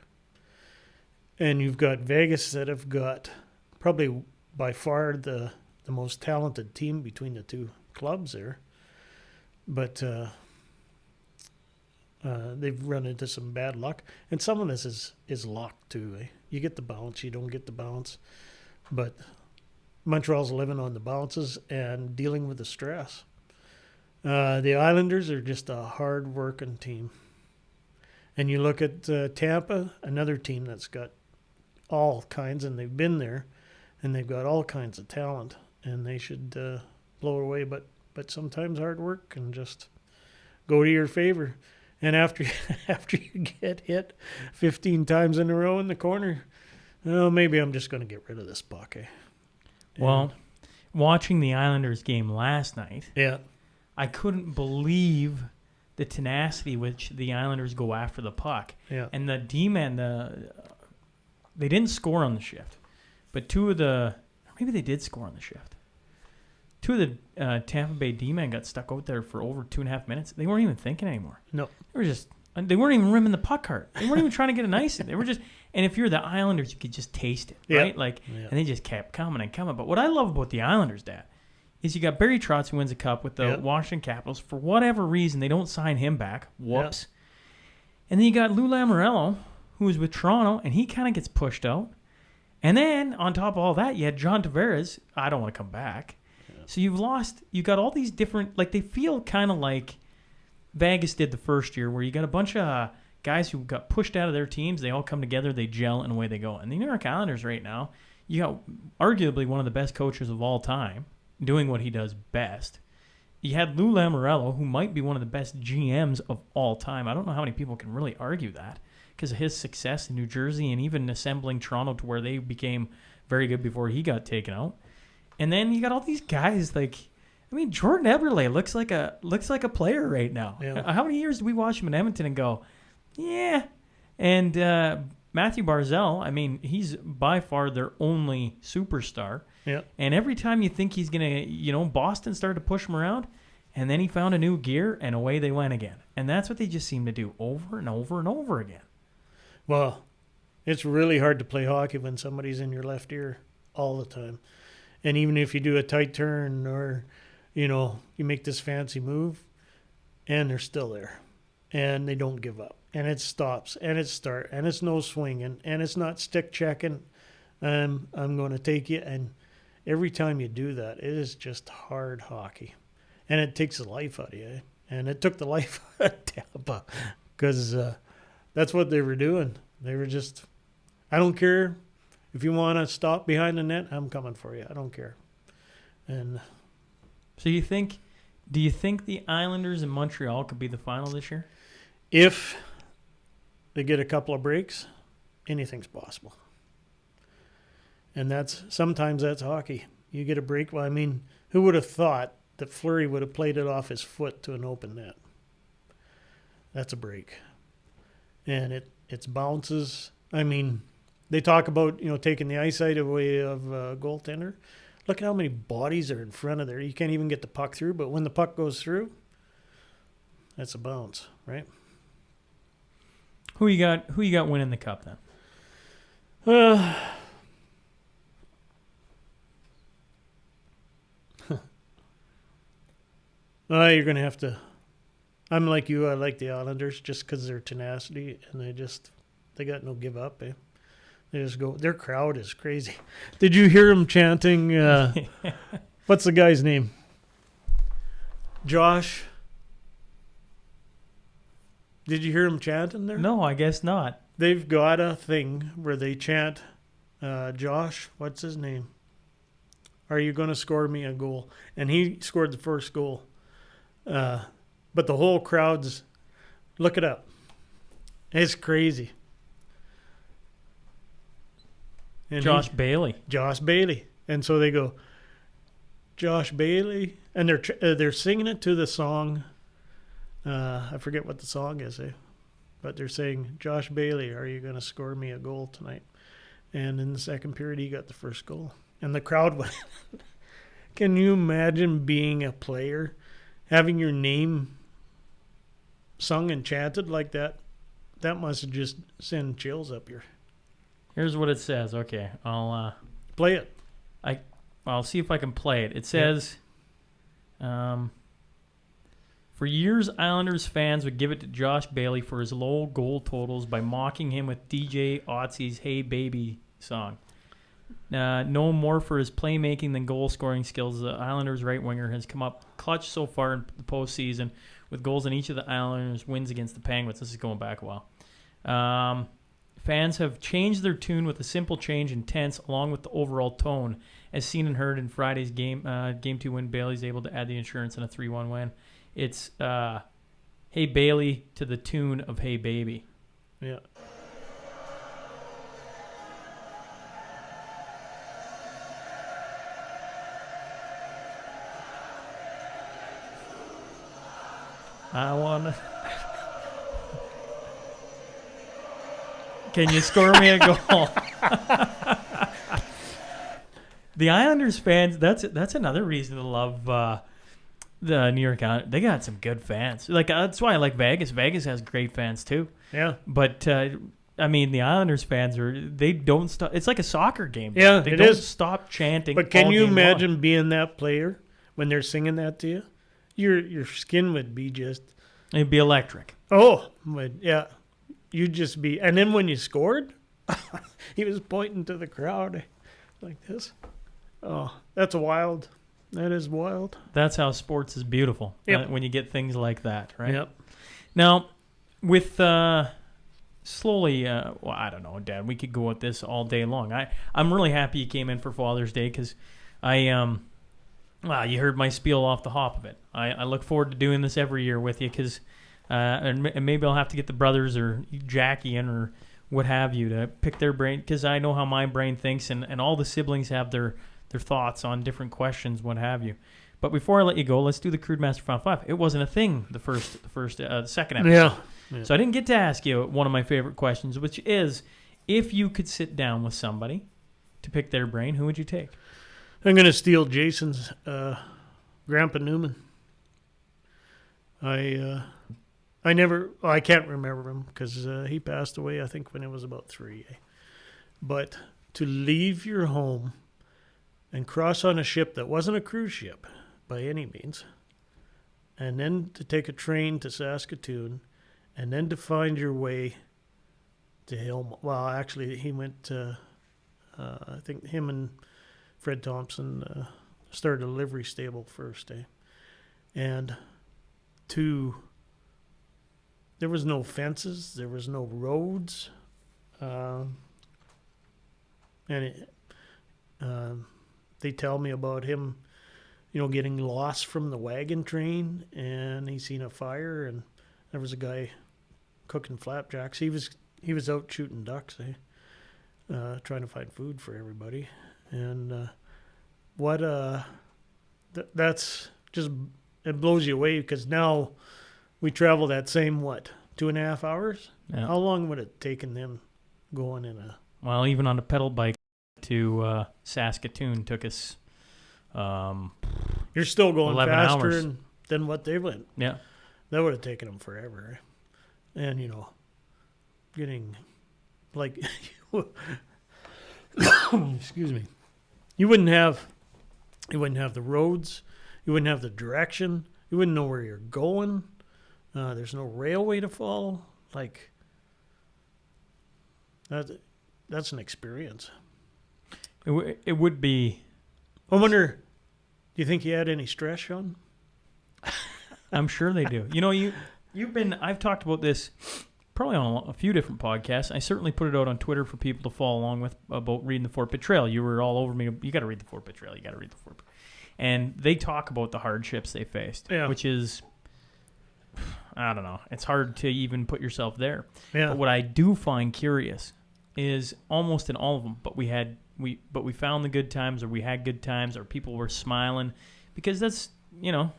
And you've got Vegas that have got probably by far the most talented team between the two clubs there. But they've run into some bad luck. And some of this is luck too. You get the bounce, you don't get the bounce. But Montreal's living on the bounces and dealing with the stress. The Islanders are just a hard-working team. And you look at Tampa, another team that's got all kinds, and they've been there, and they've got all kinds of talent, and they should blow away. But sometimes hard work can just go to your favor. And after you get hit 15 times in a row in the corner, maybe I'm just going to get rid of this puck. Well, watching the Islanders game last night, I couldn't believe the tenacity which the Islanders go after the puck. Yeah. And the D-man, they didn't score on the shift, but maybe they did score on the shift. 2 of the Tampa Bay D-men got stuck out there for over 2.5 minutes. They weren't even thinking anymore. No. They weren't even rimming the puck hard. They weren't even trying to get an ice in. They were just, and if you're the Islanders, you could just taste it, right? And they just kept coming and coming. But what I love about the Islanders, Dad, is you got Barry Trotz who wins a cup with the Washington Capitals. For whatever reason, they don't sign him back. Whoops. And then you got Lou Lamoriello, who was with Toronto, and he kind of gets pushed out. And then, on top of all that, you had John Tavares. I don't want to come back. So you got all these different, they feel kind of like Vegas did the first year, where you got a bunch of guys who got pushed out of their teams. They all come together, they gel, and away they go. And the New York Islanders right now, you got arguably one of the best coaches of all time doing what he does best. You had Lou Lamoriello, who might be one of the best GMs of all time. I don't know how many people can really argue that because of his success in New Jersey and even assembling Toronto to where they became very good before he got taken out. And then you got all these guys Jordan Eberle looks like a player right now. Yeah. How many years did we watch him in Edmonton and go, yeah? And Matthew Barzal, he's by far their only superstar. Yeah. And every time you think he's going to, Boston started to push him around, and then he found a new gear, and away they went again. And that's what they just seem to do over and over and over again. Well, It's really hard to play hockey when somebody's in your left ear all the time. And even if you do a tight turn or, you make this fancy move, and they're still there. And they don't give up. And it stops, and it starts, and it's no swinging, and it's not stick checking. I'm going to take you. And every time you do that, it is just hard hockey. And it takes the life out of you. And it took the life out of Tampa because that's what they were doing. They were just, I don't care if you want to stop behind the net, I'm coming for you. I don't care. And So do you think the Islanders in Montreal could be the final this year? if they get a couple of breaks, anything's possible. And sometimes that's hockey. You get a break. Well, I mean, who would have thought that Fleury would have played it off his foot to an open net? That's a break. And it's bounces. I mean, they talk about, taking the eyesight away of a goaltender. Look at how many bodies are in front of there. You can't even get the puck through, but when the puck goes through, that's a bounce, right? Who you got winning the cup then? You're going to have to. I'm like you. I like the Islanders just because of their tenacity, and they got no give up. Eh? They just go. Their crowd is crazy. Did you hear them chanting? What's the guy's name? Josh. Did you hear them chanting there? No, I guess not. They've got a thing where they chant, Josh, what's his name? Are you going to score me a goal? And he scored the first goal. But the whole crowd's, look it up. It's crazy. And Josh Bailey. Josh Bailey. And so they go, Josh Bailey. And they're singing it to the song. I forget what the song is, but they're saying, Josh Bailey, are you going to score me a goal tonight? And in the second period, he got the first goal. And the crowd went. Can you imagine being a player, having your name sung and chanted like that? That must have just sent chills up your. Here's what it says. Okay, I'll Play it. I'll see if I can play it. It says, for years, Islanders fans would give it to Josh Bailey for his low goal totals by mocking him with DJ Otzi's Hey Baby song. Known more for his playmaking than goal-scoring skills, the Islanders' right winger has come up clutch so far in the postseason with goals in each of the Islanders' wins against the Penguins. This is going back a while. Fans have changed their tune with a simple change in tense along with the overall tone, as seen and heard in Friday's Game 2 win. Bailey's able to add the insurance in a 3-1 win. It's Hey Bailey to the tune of Hey Baby. Yeah. I wanna. Can you score me a goal? The Islanders fans. That's another reason to love the New York Islanders. They got some good fans. Like that's why I like Vegas. Vegas has great fans too. Yeah. But I mean, the Islanders fans they don't stop. It's like a soccer game. Yeah, they it don't is. stop chanting. But can all you game imagine long. being that player when they're singing that to you? Your skin would be just. It'd be electric. Oh, yeah. You'd just be. And then when you scored, he was pointing to the crowd like this. Oh, that's wild. That is wild. That's how sports is beautiful. Yep. When you get things like that, right? Yep. Now, with slowly, well, I don't know, Dad. We could go at this all day long. I'm really happy you came in for Father's Day because well, you heard my spiel off the hop of it. I look forward to doing this every year with you because, and maybe I'll have to get the brothers or Jackie in or what have you to pick their brain because I know how my brain thinks and all the siblings have their thoughts on different questions, what have you. But before I let you go, let's do the Crude Master Final Five. It wasn't a thing the second episode. Yeah. So I didn't get to ask you one of my favorite questions, which is, if you could sit down with somebody to pick their brain, who would you take? I'm going to steal Jason's Grandpa Newman. I can't remember him because he passed away, I think, when I was about 3. But to leave your home and cross on a ship that wasn't a cruise ship by any means, and then to take a train to Saskatoon, and then to find your way to Hill. Well, actually, he went to, I think him and Fred Thompson started a livery stable first, eh? And there was no fences, there was no roads, and they tell me about him, getting lost from the wagon train, and he seen a fire, and there was a guy cooking flapjacks. He was out shooting ducks, trying to find food for everybody, and that's just, it blows you away, because now we travel that same 2.5 hours. Yeah. How long would it taken them going in a? Well, even on a pedal bike to Saskatoon took us You're still going 11 faster hours. than what they went. Yeah. That would have taken them forever. And, getting like, excuse me, you wouldn't have the roads, you wouldn't have the direction, you wouldn't know where you're going. There's no railway to follow. Like, that's an experience. It would be. I wonder, do you think you had any stress, Sean? I'm sure they do. I've talked about this probably on a few different podcasts. I certainly put it out on Twitter for people to follow along with about reading the Fort Pitt Trail. You were all over me. You got to read the Fort Pitt Trail. You got to read the Fort Pitt. And they talk about the hardships they faced, which is, I don't know. It's hard to even put yourself there. Yeah. But what I do find curious is almost in all of them, but we found the good times, or we had good times, or people were smiling, because that's, Yep.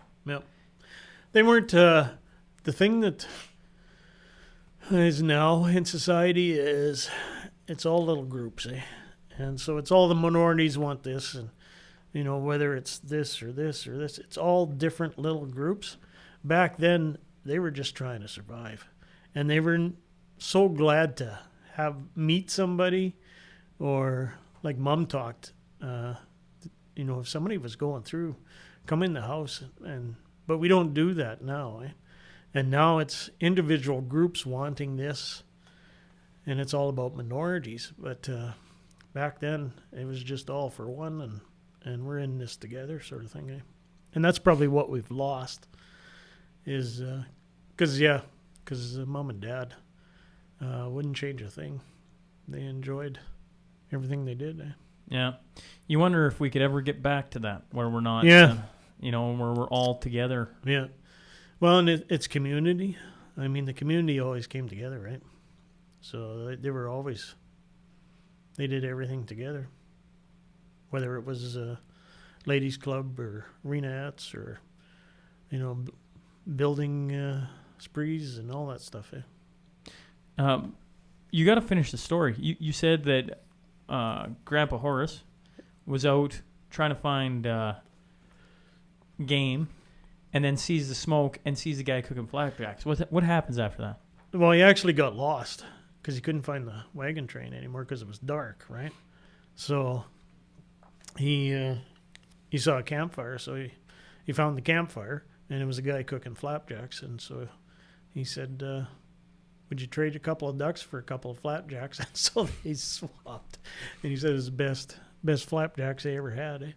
They weren't, the thing that is now in society is it's all little groups, eh? And so it's all the minorities want this, and, whether it's this or this or this, it's all different little groups. Back then, they were just trying to survive. And they were so glad to meet somebody, or like Mom talked, if somebody was going through, come in the house, but we don't do that now, eh? And now it's individual groups wanting this, and it's all about minorities. But back then, it was just all for one, and we're in this together, sort of thing, eh? And that's probably what we've lost, is because Mom and Dad wouldn't change a thing. They enjoyed everything they did, eh? Yeah. You wonder if we could ever get back to that, where we're not, Yeah. Where we're all together. Yeah. Well, and it's community. I mean, the community always came together, right? So they were always, they did everything together. Whether it was a ladies' club or arenaettes or, building sprees and all that stuff, eh? You got to finish the story. You said that Grandpa Horace was out trying to find game, and then sees the smoke and sees the guy cooking flapjacks. What happens after that? Well, he actually got lost because he couldn't find the wagon train anymore because it was dark, right? So he saw a campfire, so he found the campfire, and it was a guy cooking flapjacks, and so he said, would you trade a couple of ducks for a couple of flapjacks? And so they swapped. And he said it was the best flapjacks they ever had. Eh?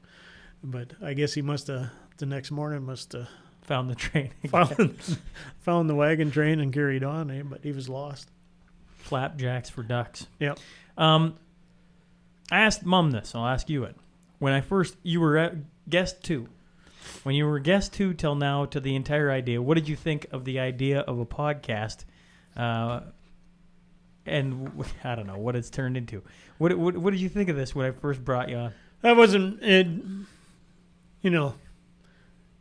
But I guess he the next morning must have Found the train. found the wagon train and carried on, eh? But he was lost. Flapjacks for ducks. Yep. I asked Mom this. I'll ask you it. When you were at guest 2. When you were guest 2 till now, to the entire idea, what did you think of the idea of a podcast? And I don't know what it's turned into. What did you think of this when I first brought you on? That wasn't it.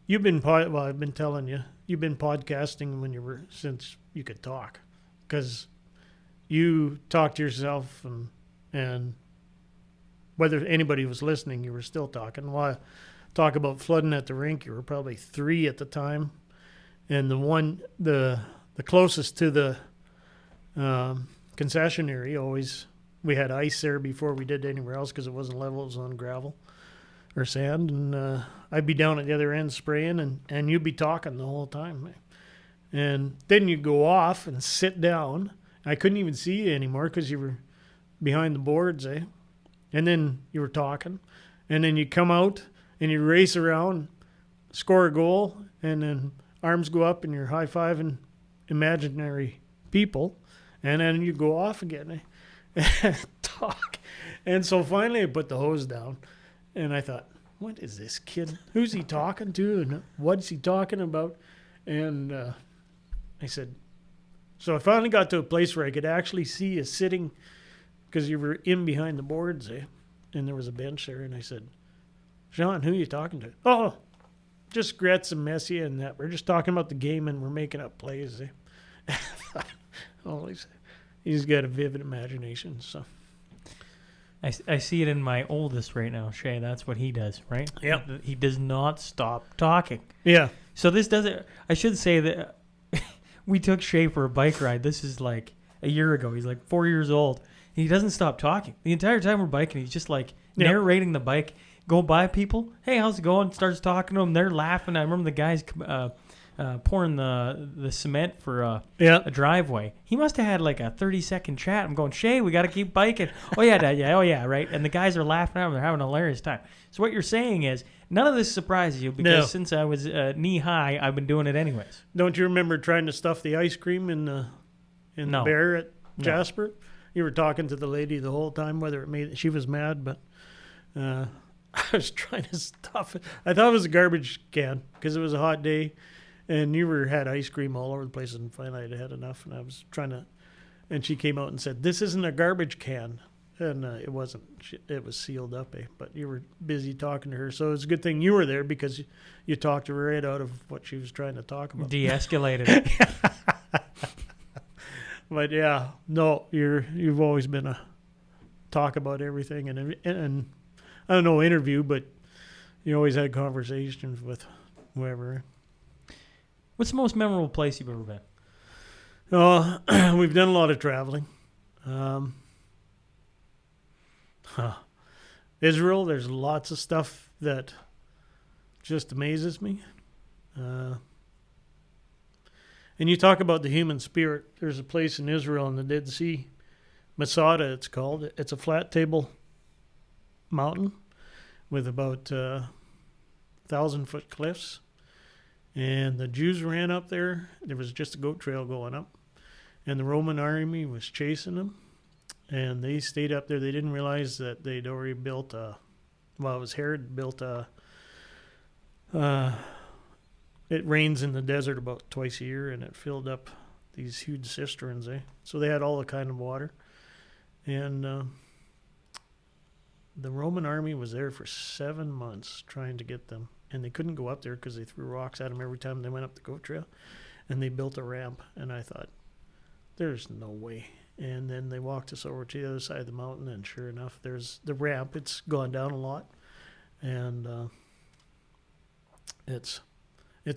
You've been I've been telling you, you've been podcasting since you could talk, because you talked to yourself, and whether anybody was listening, you were still talking. While I talk about flooding at the rink, you were probably 3 at the time, and the closest to the concessionary always we had ice there before we did anywhere else because it wasn't level. It was on gravel or sand. And I'd be down at the other end spraying, and you'd be talking the whole time. And then you'd go off and sit down. I couldn't even see you anymore because you were behind the boards, eh? And then you were talking. And then you come out and you race around, score a goal, and then arms go up and you're high-fiving imaginary people. And then you go off again, eh? And talk. And so finally I put the hose down. And I thought, what is this kid? Who's he talking to? And what's he talking about? And I said, so I finally got to a place where I could actually see you sitting because you were in behind the boards, eh? And there was a bench there. And I said, Sean, who are you talking to? Oh, just Gretz and Messi and that. We're just talking about the game and we're making up plays, eh? Oh, he's got a vivid imagination, so. I see it in my oldest right now, Shay. That's what he does, right? Yeah. He does not stop talking. Yeah. So this doesn't. I should say that we took Shay for a bike ride. This is like a year ago. He's like 4 years old. And he doesn't stop talking. The entire time we're biking, he's just like narrating the bike. Go by people. Hey, how's it going? Starts talking to them. They're laughing. I remember the guys pouring the cement for a driveway. He must have had like a 30-second chat. I'm going, Shay, we got to keep biking. Oh, yeah, Dad. Yeah, oh, yeah, right. And the guys are laughing at him. They're having a hilarious time. So what you're saying is none of this surprises you because since I was knee-high, I've been doing it anyways. Don't you remember trying to stuff the ice cream in the bear at Jasper? No. You were talking to the lady the whole time, whether it made she was mad, but I was trying to stuff it. I thought it was a garbage can because it was a hot day. And you had ice cream all over the place, and finally I had enough, and I was trying to, and she came out and said, this isn't a garbage can. And it wasn't. It was sealed up, eh? But you were busy talking to her, so it's a good thing you were there because you talked her right out of what she was trying to talk about. De-escalated it. But yeah, no, you've always been a talk about everything, and I don't know, interview, but you always had conversations with whoever. What's the most memorable place you've ever been? We've done a lot of traveling. Israel, there's lots of stuff that just amazes me. And you talk about the human spirit. There's a place in Israel in the Dead Sea, Masada it's called. It's a flat table mountain with about 1,000-foot cliffs. And the Jews ran up there. There was just a goat trail going up. And the Roman army was chasing them. And they stayed up there. They didn't realize that they'd already built it was Herod built it rains in the desert about twice a year, and it filled up these huge cisterns, eh? So they had all the kind of water. And the Roman army was there for 7 months trying to get them. And they couldn't go up there because they threw rocks at them every time they went up the goat trail. And they built a ramp. And I thought, there's no way. And then they walked us over to the other side of the mountain. And sure enough, there's the ramp. It's gone down a lot. And it's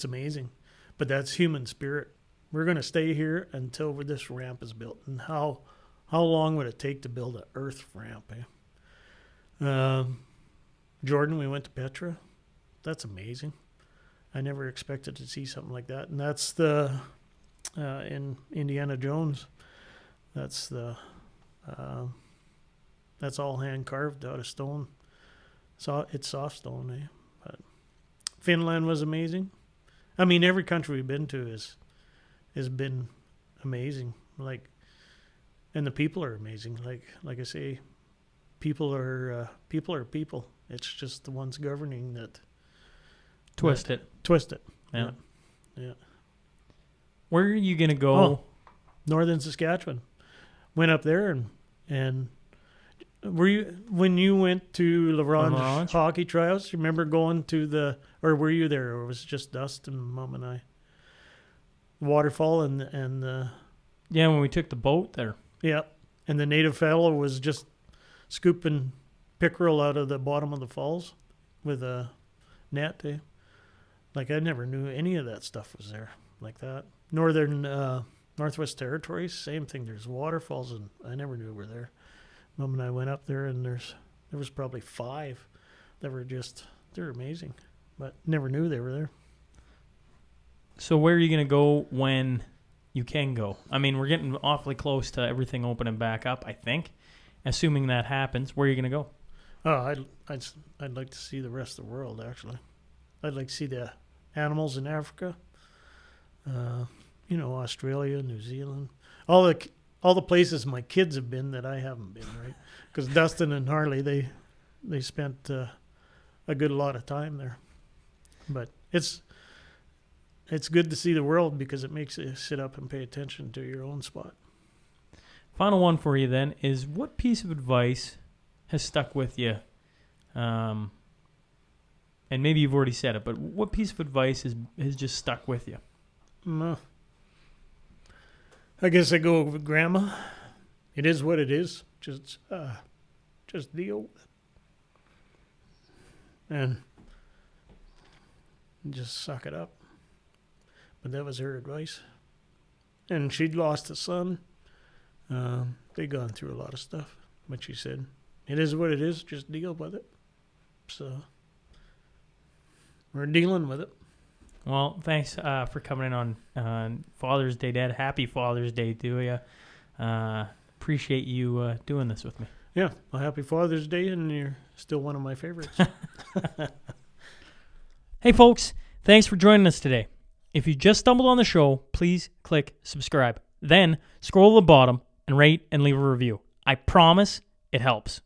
amazing. But that's human spirit. We're going to stay here until this ramp is built. And how long would it take to build an earth ramp? Eh? Jordan, we went to Petra. That's amazing. I never expected to see something like that. And that's the in Indiana Jones. That's the that's all hand carved out of stone. So it's soft stone, eh? But Finland was amazing. I mean, every country we've been to has been amazing. Like, and the people are amazing. Like I say, people are people. It's just the ones governing that. Twist it. Yeah. Yeah. Where are you going to go? Oh, northern Saskatchewan. Went up there and were you when you went to La Ronge hockey tryouts? You remember going to or were you there, or was it just Dustin, Mom, and I? Waterfall and yeah, when we took the boat there. Yeah, and the native fellow was just scooping pickerel out of the bottom of the falls with a net. Eh? Like, I never knew any of that stuff was there like that. Northwest Territories, same thing. There's waterfalls, and I never knew were there. Mom and I went up there, and there was probably 5 that were they're amazing, but never knew they were there. So where are you going to go when you can go? I mean, we're getting awfully close to everything opening back up, I think. Assuming that happens, where are you going to go? Oh, I'd like to see the rest of the world, actually. I'd like to see the animals in Africa. Australia, New Zealand, all the places my kids have been that I haven't been, right? Because Dustin and Harley, they spent a good lot of time there. But it's good to see the world because it makes you sit up and pay attention to your own spot. Final one for you then is, what piece of advice has stuck with you? And maybe you've already said it, but what piece of advice has just stuck with you? I guess I go with Grandma. It is what it is. Just deal with it. And just suck it up. But that was her advice. And she'd lost a son. They'd gone through a lot of stuff. But she said, it is what it is. Just deal with it. So we're dealing with it. Well, thanks for coming in on Father's Day, Dad. Happy Father's Day to you. Appreciate you doing this with me. Yeah, well, happy Father's Day, and you're still one of my favorites. Hey, folks, thanks for joining us today. If you just stumbled on the show, please click subscribe. Then scroll to the bottom and rate and leave a review. I promise it helps.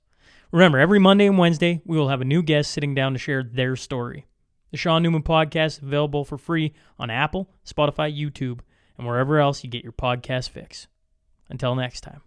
Remember, every Monday and Wednesday, we will have a new guest sitting down to share their story. The Sean Newman Podcast is available for free on Apple, Spotify, YouTube, and wherever else you get your podcast fix. Until next time.